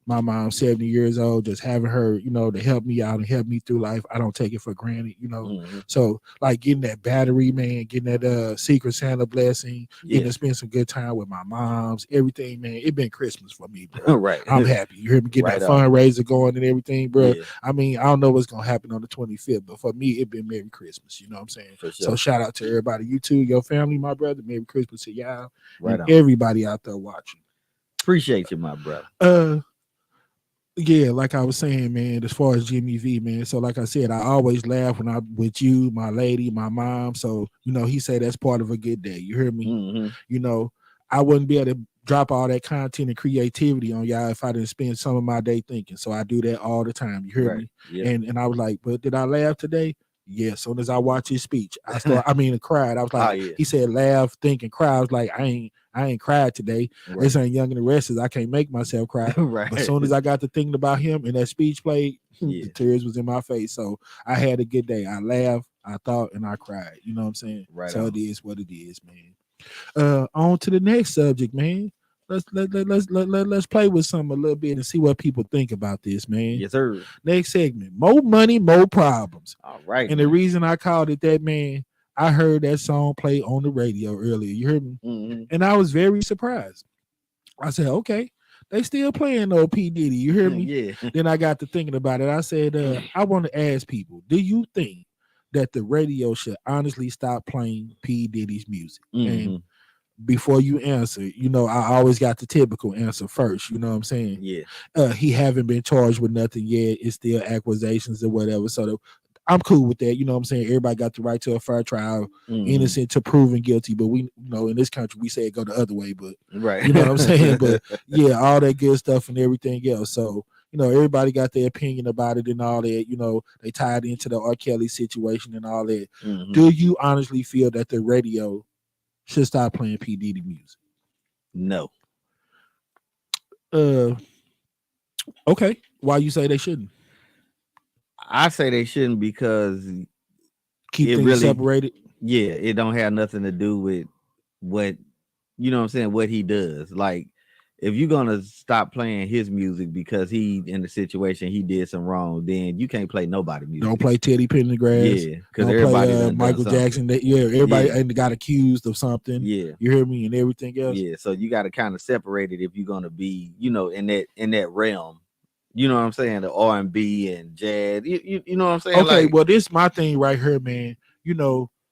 My mom's 70 years old, just having her, to help me out and help me through life. I don't take it for granted, So like getting that battery, man, getting that Secret Santa blessing, getting to spend some good time with my moms, everything, man. It been Christmas for me, bro. Right. I'm happy. You hear me? Getting Right that on. fundraiser going and everything, bro. Yeah. I mean, I don't know what's gonna happen on the 25th, but for me, it been Merry Christmas. You know what I'm saying? For sure. So shout out to everybody, you too, your family, my brother. Merry Christmas to y'all. Right and on. everybody out there watching. Appreciate you, my brother. Yeah, like I was saying, man, as far as Jimmy V, man. So like I said, I always laugh when I'm with you, my lady, my mom. So, he said that's part of a good day. You hear me? I wouldn't be able to drop all that content and creativity on y'all if I didn't spend some of my day thinking. So I do that all the time. You hear me? Yep. And I was like, but did I laugh today? Yeah, as soon as I watched his speech, I cried. I was like, he said laugh, think, and cry. I was like, I ain't cried today. Right. This ain't Young and the Restless. I can't make myself cry. Right. But as soon as I got to thinking about him and that speech played, Yeah. the tears was in my face. So I had a good day. I laughed, I thought, and I cried. You know what I'm saying? Right. So on. it is what it is, man. On to the next subject, man. Let's play with something a little bit and see what people think about this, man. Yes, sir. Next segment: more money, more problems. All right. And the reason I called it that, man, I heard that song play on the radio earlier. You heard me? And I was very surprised. I said, okay, they still playing old P. Diddy. You hear me? Yeah. Then I got to thinking about it. I said, I want to ask people, do you think that the radio should honestly stop playing P. Diddy's music? And before you answer, I always got the typical answer first. You know what I'm saying? Yeah. He haven't been charged with nothing yet. It's still accusations or whatever. So I'm cool with that. You know what I'm saying? Everybody got the right to a fair trial, innocent to proven guilty. But we, in this country, we say it go the other way. But right. You know what I'm saying? But yeah, all that good stuff and everything else. So, everybody got their opinion about it and all that. They tied into the R. Kelly situation and all that. Do you honestly feel that the radio should stop playing P. Diddy music? No. Okay. Why you say they shouldn't? I say they shouldn't because keep things really separated. Yeah, it don't have nothing to do with what what he does. Like, if you're gonna stop playing his music because he in the situation he did some wrong, then you can't play nobody music. Don't play Teddy Pendergrass. Yeah, because everybody play, Michael Jackson. Everybody got accused of something. Yeah, you hear me, and everything else. Yeah, so you got to kind of separate it if you're gonna be, in that realm. You know what I'm saying? The R&B and jazz. You know what I'm saying? Okay, well, this is my thing right here, man.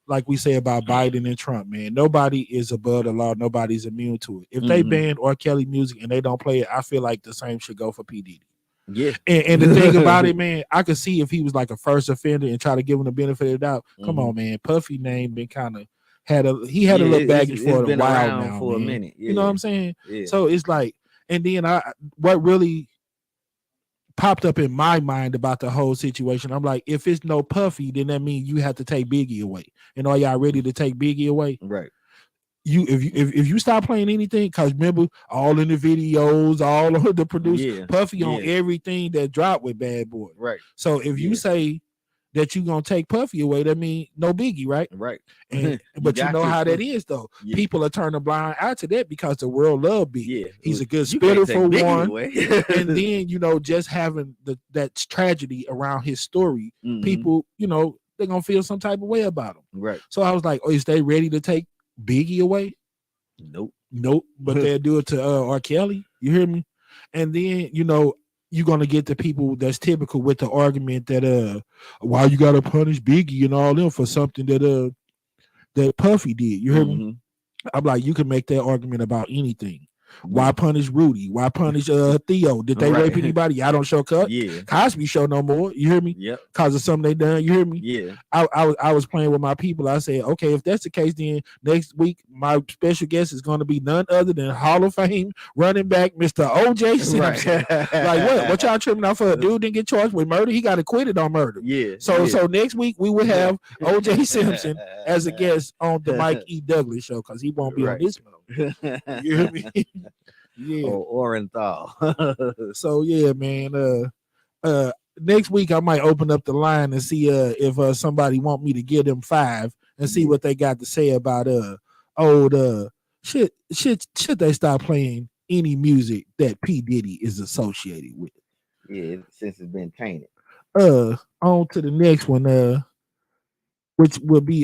Like we say about Biden and Trump, man. Nobody is above the law. Nobody's immune to it. If they ban R. Kelly music and they don't play it, I feel like the same should go for P. Diddy. Yeah. And the thing about it, man, I could see if he was like a first offender and try to give him the benefit of the doubt. Come on, man. Puffy name been kind of had a little baggage for a while now. For man. A minute. Yeah. You know what I'm saying? Yeah. So it's like, and then what really popped up in my mind about the whole situation, I'm like, if it's no Puffy, then that means you have to take Biggie away. And are y'all ready to take Biggie away? Right. If you stop playing anything, because remember, all in the videos, all of the producers, Puffy on everything that dropped with Bad Boy. Right. So if you say that you're gonna take Puffy away, that means no Biggie, right? Right. And but you know how that is though. Yeah. People are turning a blind eye to that because the world love Biggie. Yeah. He's a good spitter for one. And then, just having that tragedy around his story, people, they're gonna feel some type of way about him. Right. So I was like, is they ready to take Biggie away? Nope. But they'll do it to R. Kelly. You hear me? And then, you're gonna get the people that's typical with the argument that why you gotta punish Biggie and all them for something that Puffy did. You hear me? I'm like, you can make that argument about anything. Why punish Rudy? Why punish Theo? Did they rape anybody? I don't show cut. Yeah. Cosby show no more. You hear me? Yep. Cause of something they done. You hear me? Yeah. I was playing with my people. I said, okay, if that's the case, then next week my special guest is going to be none other than Hall of Fame running back Mr. O.J. Simpson. Like what y'all tripping out for? Dude didn't get charged with murder. He got acquitted on murder. Yeah. So next week we will have O.J. Simpson as a guest on the Mike E. Douglas show because he won't be on this one. You hear me? Yeah. Or Orenthal. So yeah, man. Next week I might open up the line and see if somebody want me to give them 5 and see what they got to say about old should they stop playing any music that P. Diddy is associated with. Yeah, since it's been tainted. On to the next one, which will be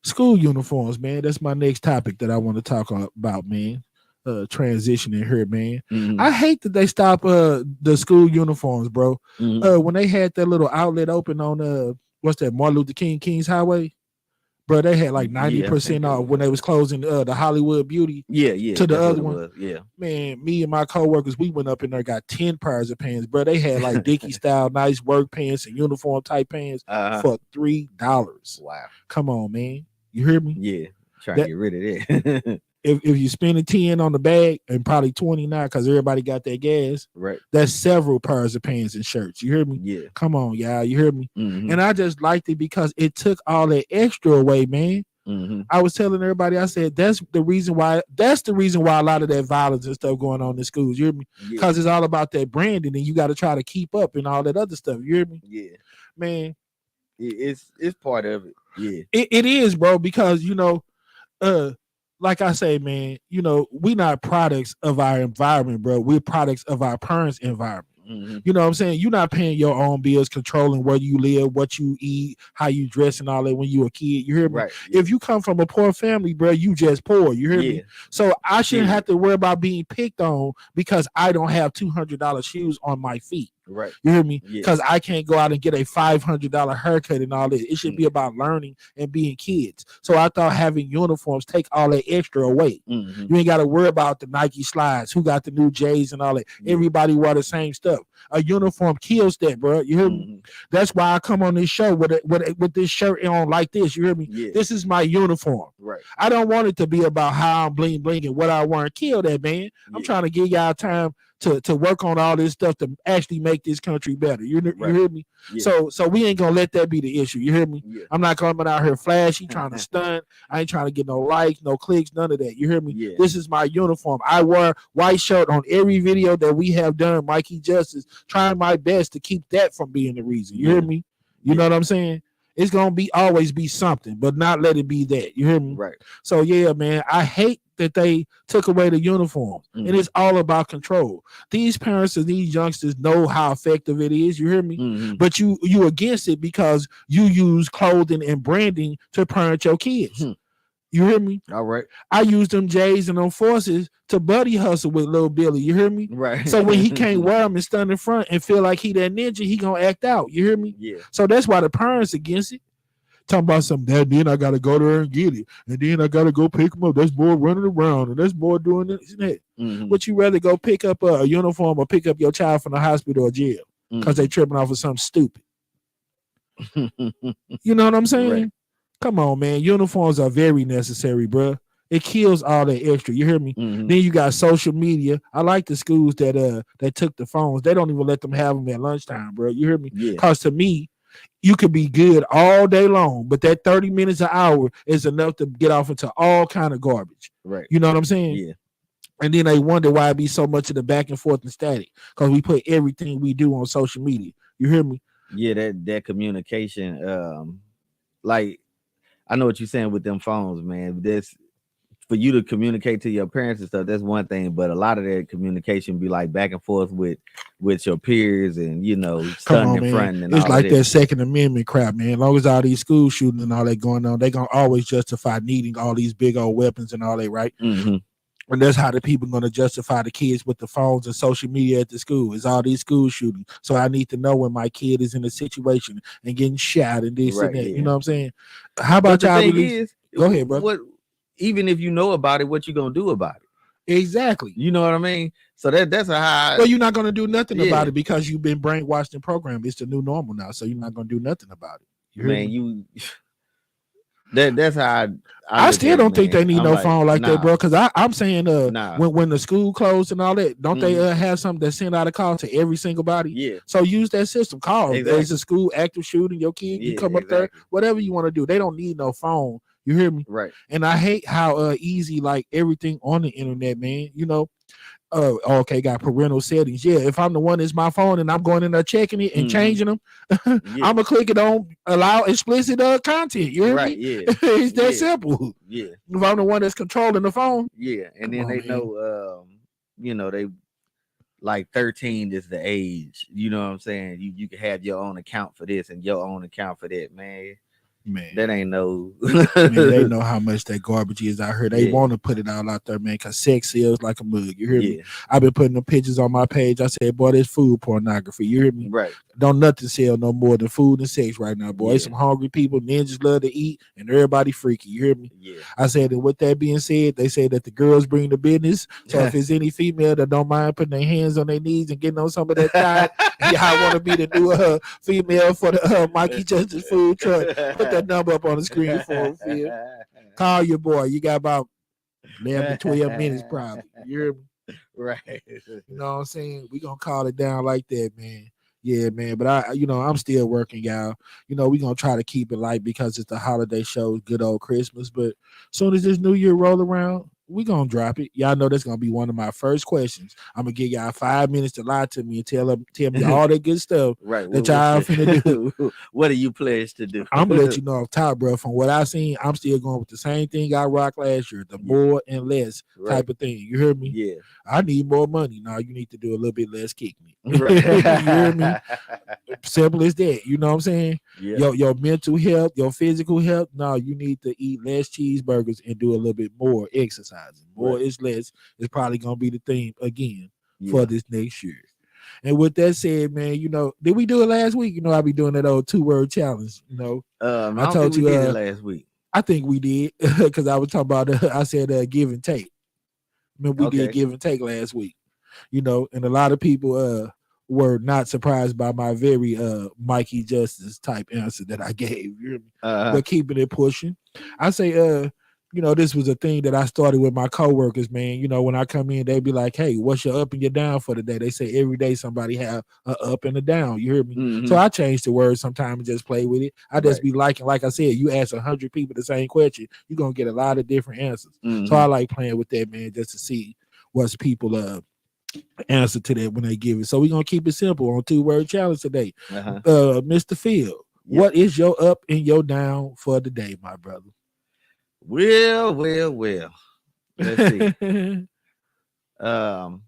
school uniforms, man. That's my next topic that I want to talk about, man. Transitioning here, man. Mm-hmm. I hate that they stop the school uniforms, bro. Mm-hmm. When they had that little outlet open on what's that, Martin Luther King's Highway, bro, they had like 90% off when they was closing the Hollywood Beauty. Yeah. To the other one. Yeah. Man, me and my coworkers, we went up in there, got 10 pairs of pants, bro. They had like Dickie style, nice work pants and uniform type pants for $3. Wow. Come on, man. You hear me? Yeah. Trying to get rid of that. If you spend 10 on the bag and probably 29 because everybody got their gas, right? That's several pairs of pants and shirts. You hear me? Yeah. Come on, y'all. You hear me? Mm-hmm. And I just liked it because it took all that extra away, man. Mm-hmm. I was telling everybody, I said that's the reason why a lot of that violence and stuff going on in schools. You hear me? Because it's all about that branding, and you got to try to keep up and all that other stuff. You hear me? Yeah, man. It's part of it. Yeah, it is, bro. Because like I say, man, we not products of our environment, bro. We're products of our parents' environment. Mm-hmm. You know what I'm saying? You're not paying your own bills, controlling where you live, what you eat, how you dress, and all that when you a kid. You hear me? Right. Yeah. If you come from a poor family, bro, you just poor. You hear me? So I shouldn't have to worry about being picked on because I don't have $200 shoes on my feet. Right. You hear me? Because I can't go out and get a $500 haircut and all that. It should be about learning and being kids. So I thought having uniforms take all that extra away. Mm-hmm. You ain't got to worry about the Nike slides, who got the new J's and all that. Everybody wear the same stuff. A uniform kills that, bro. You hear me? That's why I come on this show with this shirt on like this. You hear me? This is my uniform. Right. I don't want it to be about how I'm bling bling and what I want. Kill that, man. I'm trying to give y'all time to work on all this stuff to actually make this country better. You hear me? So we ain't gonna let that be the issue. You hear me? I'm not coming out here flashy, trying to stunt. I ain't trying to get no likes, no clicks, none of that. You hear me? This is my uniform. I wear white shirt on every video that we have done, Mikey Justice, trying my best to keep that from being the reason. You hear me? You know what I'm saying? It's gonna always be something, but not let it be that. You hear me? Right. So yeah, man, I hate that they took away the uniform, and it's all about control. These parents and these youngsters know how effective it is. You hear me? But you against it because you use clothing and branding to parent your kids. You hear me? All right. I use them J's and them forces to buddy hustle with little Billy. You hear me? Right. So when he can't wear them and stand in front and feel like he that ninja, he gonna act out. You hear me? Yeah. So that's why the parents against it. Talking about something, that then I gotta go there and get it, and then I gotta go pick them up. That's more running around, and that's more doing this and that. Would you rather go pick up a uniform or pick up your child from the hospital or jail because they tripping off of something stupid? You know what I'm saying? Right. Come on, man. Uniforms are very necessary, bro. It kills all that extra. You hear me? Then you got social media. I like the schools that took the phones. They don't even let them have them at lunchtime, bro. You hear me? Because to me, you could be good all day long, but that 30 minutes an hour is enough to get off into all kind of garbage. Right. You know what I'm saying? Yeah. And then they wonder why it be so much of the back and forth and static because we put everything we do on social media. You hear me? Yeah, that communication. Like I know what you're saying with them phones, man. This for you to communicate to your parents and stuff, that's one thing, but a lot of that communication be like back and forth with your peers and stunning in front and it's all like that Second Amendment crap, man. As long as all these school shootings and all that going on, they gonna always justify needing all these big old weapons and all that, right? And that's how the people gonna justify the kids with the phones and social media at the school. It's all these school shootings. So I need to know when my kid is in a situation and getting shot and this and that. You know what I'm saying? How about y'all? Go ahead, bro. Even if you know about it, what you gonna do about it? Exactly. You know what I mean? So that's how. Well, you're not gonna do nothing Yeah. about it because you've been brainwashed and programmed. It's the new normal now, so you're not gonna do nothing about it. You heard Man, me? you that's how I I look still at it, don't think man. they need I'm no like, phone like that, nah, bro. Because I'm saying, nah. when the school closed and all that, don't they Mhm. have something that send out a call to every single body? Yeah, So use that system. Call. There's exactly. a school active shooting your kid. You Yeah, come up there, exactly. whatever you want to do. They don't need no phone. You hear me? Right. And I hate how easy like everything on the internet, man. You know, okay, got parental settings. Yeah, if I'm the one that's my phone and I'm going in there checking it and Hmm. changing them, Yeah. I'm gonna click it on allow explicit content. You hear Right. me? Yeah. It's that Yeah. simple. Yeah. If I'm the one that's controlling the phone, Yeah. And come then on, they man. know, they like 13 is the age. You know what I'm saying? You can have your own account for this and your own account for that, man. Man, That ain't no. man, they know how much that garbage is out here. They Yeah. want to put it all out there, man, because sex sells like a mug. You hear me? Yeah. I've been putting the pictures on my page. I said, boy, this food pornography. You hear me? Right. Don't nothing sell no more than food and sex right now, boy. Yeah. Some hungry people, ninjas love to eat, and everybody freaky. You hear me? Yeah. I said, and with that being said, they say that the girls bring the business. So if it's any female that don't mind putting their hands on their knees and getting on some of that time, y'all want to be the new female for the Mikey Justice food truck, put that number up on the screen for Phil. Call your boy. You got about 11 to 12 minutes probably. You hear me? Right. You know what I'm saying? We gonna call it down like that, man. Yeah, man. But I'm still working, y'all. We gonna try to keep it light because it's the holiday show, good old Christmas. But soon as this new year roll around, we gonna drop it. Y'all know that's gonna be one of my first questions. I'm gonna give y'all 5 minutes to lie to me and tell me all that good stuff Right. that y'all finna do. What are you pledged to do? I'm gonna let you know off top, bro. From what I seen, I'm still going with the same thing I rocked last year, the more and less Right. type of thing. You hear me? Yeah. I need more money. Now you need to do a little bit less kick me. Right. You hear me? Simple as that. You know what I'm saying? Yeah. Your mental health, your physical health. No, you need to eat less cheeseburgers and do a little bit more exercising. More Right. is less is probably gonna be the theme again Yeah. for this next year. And with that said, man, did we do it last week? I be doing that old 2-word challenge. I I don't told think we you did it last week. I think we did because I was talking about I said give and take. Remember we did Okay. give and take last week. And a lot of people were not surprised by my very Mikey Justice type answer that I gave. You hear me? But keeping it pushing. I say this was a thing that I started with my coworkers, man. When I come in, they be like, "Hey, what's your up and your down for the day?" They say every day somebody have a up and a down. You hear me? Mhm. So I change the words sometimes and just play with it. I just Right. be like I said, you ask 100 people the same question, you're gonna get a lot of different answers. So Mhm. I like playing with that, man, just to see what's people answer to that when they give it. So we're gonna keep it simple on 2-word challenge today. Uh-huh. Mr. Phil, Yep. what is your up and your down for the day, my brother? Well. Let's see. Um.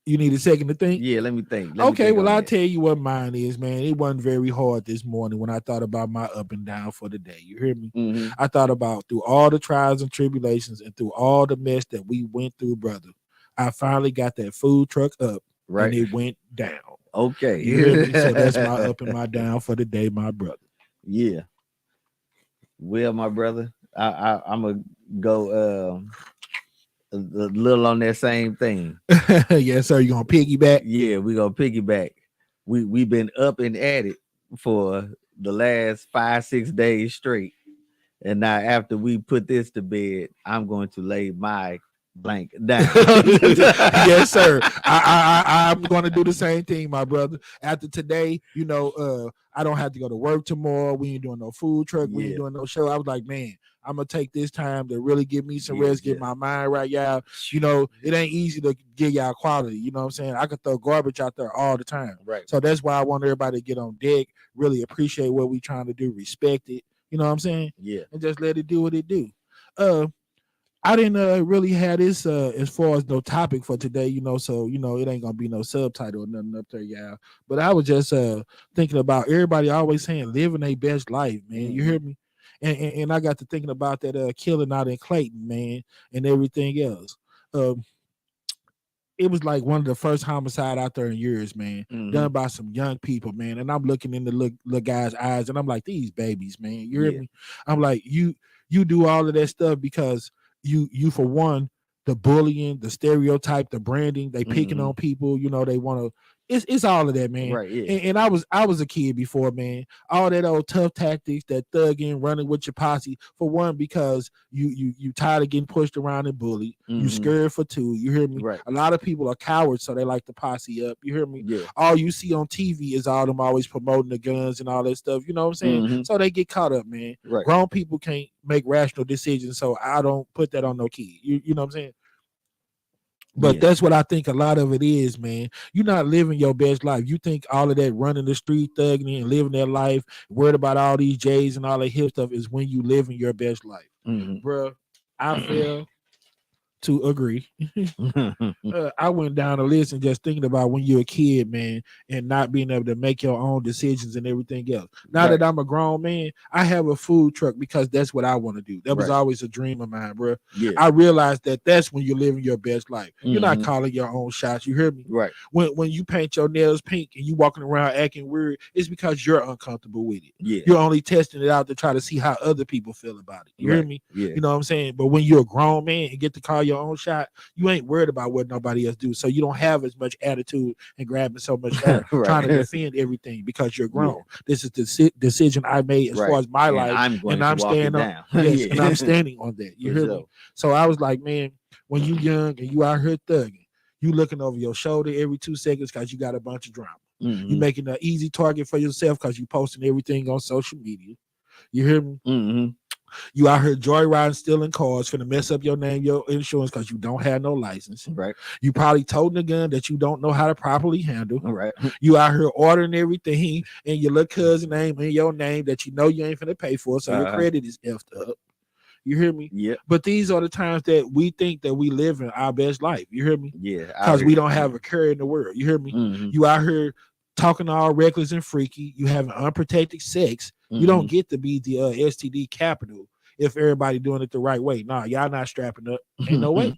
You need a second to think? Yeah. Let me think. Let me Okay, think well, on I'll that. tell you what mine is, man. It wasn't very hard this morning when I thought about my up and down for the day. You hear me? Mhm. I thought about through all the trials and tribulations and through all the mess that we went through, brother. I finally got that food truck up and Right. it went down. Okay. You hear me? So that's my up and my down for the day, my brother. Yeah. Well, my brother, I'm gonna go a little on that same thing. Yes, sir. You gonna piggyback? Yeah, we gonna piggyback. We've been up and at it for the last 5-6 days straight, and now after we put this to bed, I'm going to lay my blank down. Yes, sir. I'm going to do the same thing, my brother. After today, I don't have to go to work tomorrow. We ain't doing no food truck. We ain't Yeah. doing no show. I was like, man, I'm gonna take this time to really give me some Yeah, rest, get yeah. my mind right, y'all. It ain't easy to give y'all quality. You know what I'm saying? I could throw garbage out there all the time. Right. So that's why I want everybody to get on deck, really appreciate what we trying to do, respect it. You know what I'm saying? Yeah. And just let it do what it do. I didn't really have this as far as no topic for today, so it ain't gonna be no subtitle or nothing up there, y'all. But I was just thinking about everybody always saying living their best life, man. You hear me? And I got to thinking about that killing out in Clayton, man, and everything else. It was like one of the first homicide out there in years, man, done by some young people, man. And I'm looking in the little guy's eyes, and I'm like, these babies, man. You hear Yeah. me? I'm like, you do all of that stuff because you for one the bullying, the stereotype, the branding, they picking on people, you know, they want to. It's all of that, man. Right. Yeah. And I was a kid before, man. All that old tough tactics, that thugging, running with your posse. For one, because you tired of getting pushed around and bullied. You scared. For two, you hear me? Right. A lot of people are cowards, so they like to posse up. You hear me? Yeah. All you see on TV is all them always promoting the guns and all that stuff. You know what I'm saying? So they get caught up, man. Right. Grown people can't make rational decisions, so I don't put that on no kid. You know what I'm saying? But that's what I think a lot of it is, man. You're not living your best life. You think all of that running the street, thugging and living that life, worried about all these J's and all that hip stuff is when you living your best life. Bro, I fail to agree. I went down a list and just thinking about when you're a kid, man, and not being able to make your own decisions and everything else. Now that I'm a grown man, I have a food truck because that's what I want to do. That was always a dream of mine, bro. Yeah. I realized that that's when you're living your best life. You're not calling your own shots. You hear me? Right. When you paint your nails pink and you walking around acting weird, it's because you're uncomfortable with it. Yeah. You're only testing it out to try to see how other people feel about it. You hear me? Yeah. You know what I'm saying? But when you're a grown man and get to call your own shot, you ain't worried about what nobody else do. So you don't have as much attitude and grabbing so much trying to defend everything because you're grown. This is the decision I made as far as my life. I'm standing on and I'm standing on that. You hear me? So I was like, man, when you young and you out here thugging, you looking over your shoulder every 2 seconds because you got a bunch of drama. You making an easy target for yourself because you posting everything on social media. You hear me? You out here joyriding, stealing cars, finna mess up your name, your insurance, because you don't have no license. Right. You probably toting a gun that you don't know how to properly handle. Right. You out here ordering everything and your little cousin name and your name that you know you ain't finna pay for, so your credit is effed up. You hear me? Yeah. But these are the times that we think that we live in our best life. You hear me? Yeah. Because we don't have a care in the world. You hear me? You out here talking all reckless and freaky. You having unprotected sex. You don't get to be the STD capital if everybody doing it the right way. Nah, y'all not strapping up. Ain't no way.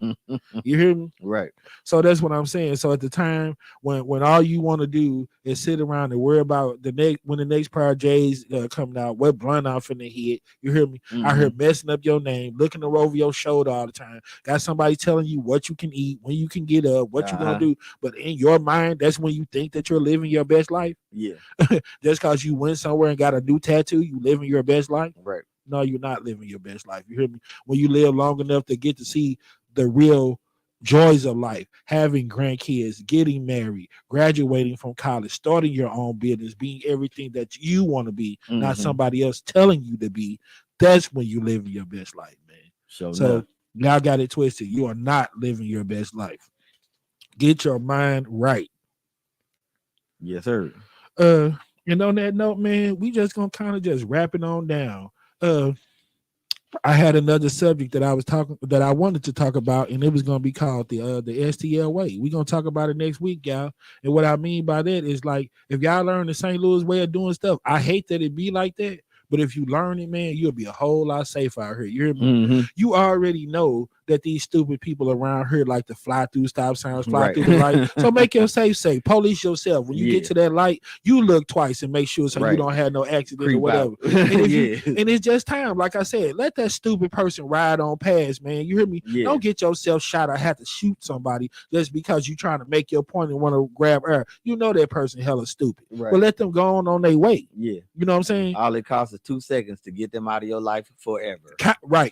You hear me? Right. So that's what I'm saying. So at the time when all you want to do is sit around and worry about when the next pair of J's coming out, what blunt out finna hit. You hear me? I heard messing up your name, looking over your shoulder all the time. Got somebody telling you what you can eat, when you can get up, what you gonna do. But in your mind, that's when you think that you're living your best life. Yeah. Just because you went somewhere and got a new tattoo, you living your best life. Right. No, you're not living your best life. You hear me? When you live long enough to get to see the real joys of life, having grandkids, getting married, graduating from college, starting your own business, being everything that you want to be, not somebody else telling you to be, that's when you live your best life, man. So y'all got it twisted. You are not living your best life. Get your mind right. Yes, sir. And on that note, man, we just gonna kind of just wrap it on down. I had another subject that I wanted to talk about, and it was gonna be called the STL way. We're gonna talk about it next week, y'all. And what I mean by that is, like, if y'all learn the St. Louis way of doing stuff, I hate that it be like that. But if you learn it, man, you'll be a whole lot safer out here. You hear me? You already know that these stupid people around here like to fly through stop signs, fly through the light. So make your safe. Police yourself. When you get to that light, you look twice and make sure so you don't have no accident or whatever. And it's just time. Like I said, let that stupid person ride on past, man. You hear me? Don't get yourself shot or have to shoot somebody just because you're trying to make your point and want to grab air. You know that person hella stupid. But let them go on their way. Yeah. You know what I'm saying? All it costs is 2 seconds to get them out of your life forever.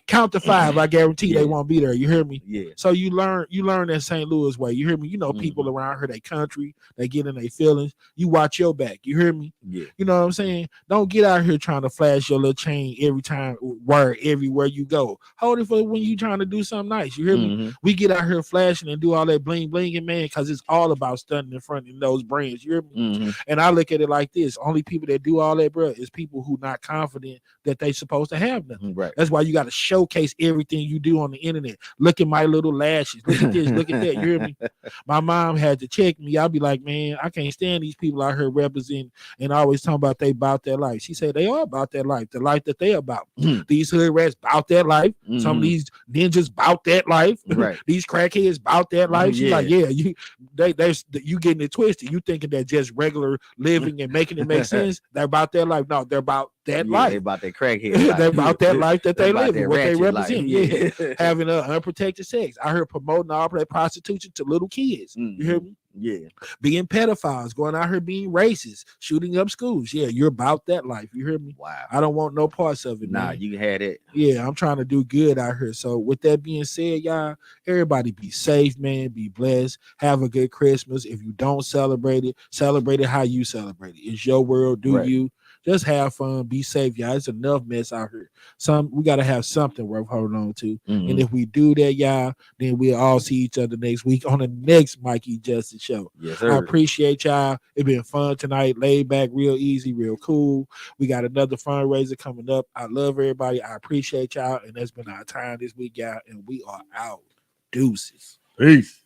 Count to 5. I guarantee they won't be there. You hear me? Yeah. So you learn that St. Louis way. You hear me? You know, people around here, they country, they get in their feelings. You watch your back. You hear me? Yeah. You know what I'm saying? Don't get out here trying to flash your little chain every time, everywhere you go. Hold it for when you trying to do something nice. You hear me? We get out here flashing and do all that bling blinging, man, because it's all about stunting in front of those brands. You hear me? And I look at it like this: only people that do all that, bro, is people who not confident that they supposed to have nothing. That's why you got to showcase everything you do on the internet. Look at my little lashes. Look at this. Look at that. You hear me? My mom had to check me. I'll be like, man, I can't stand these people out here representing and always talking about they about their life. She said they are about their life, the life that they about. These hood rats about that life. Some of these ninjas about that life. These crackheads about that life. She's like, yeah, you getting it twisted. You thinking that just regular living and making it make sense? They're about their life. No, they're about that life. They about that crackhead. They're about that life that they live, what they represent. Life. Having a unprotected sex. I heard promoting all that prostitution to little kids. You hear me? Yeah. Being pedophiles, going out here being racist, shooting up schools. Yeah, you're about that life. You hear me? Wow. I don't want no parts of it. Nah, man. you had it. Yeah, I'm trying to do good out here. So with that being said, y'all, everybody be safe, man. Be blessed. Have a good Christmas. If you don't celebrate it how you celebrate it. It's your world. Do Right. you? Just have fun. Be safe, y'all. It's enough mess out here. We gotta have something worth holding on to. And if we do that, y'all, then we'll all see each other next week on the next Mikey Justice show. Yes, I sir. appreciate y'all. It's been fun tonight. Laid back, real easy, real cool. We got another fundraiser coming up. I love everybody. I appreciate y'all. And that's been our time this week, y'all. And we are out. Deuces. Peace.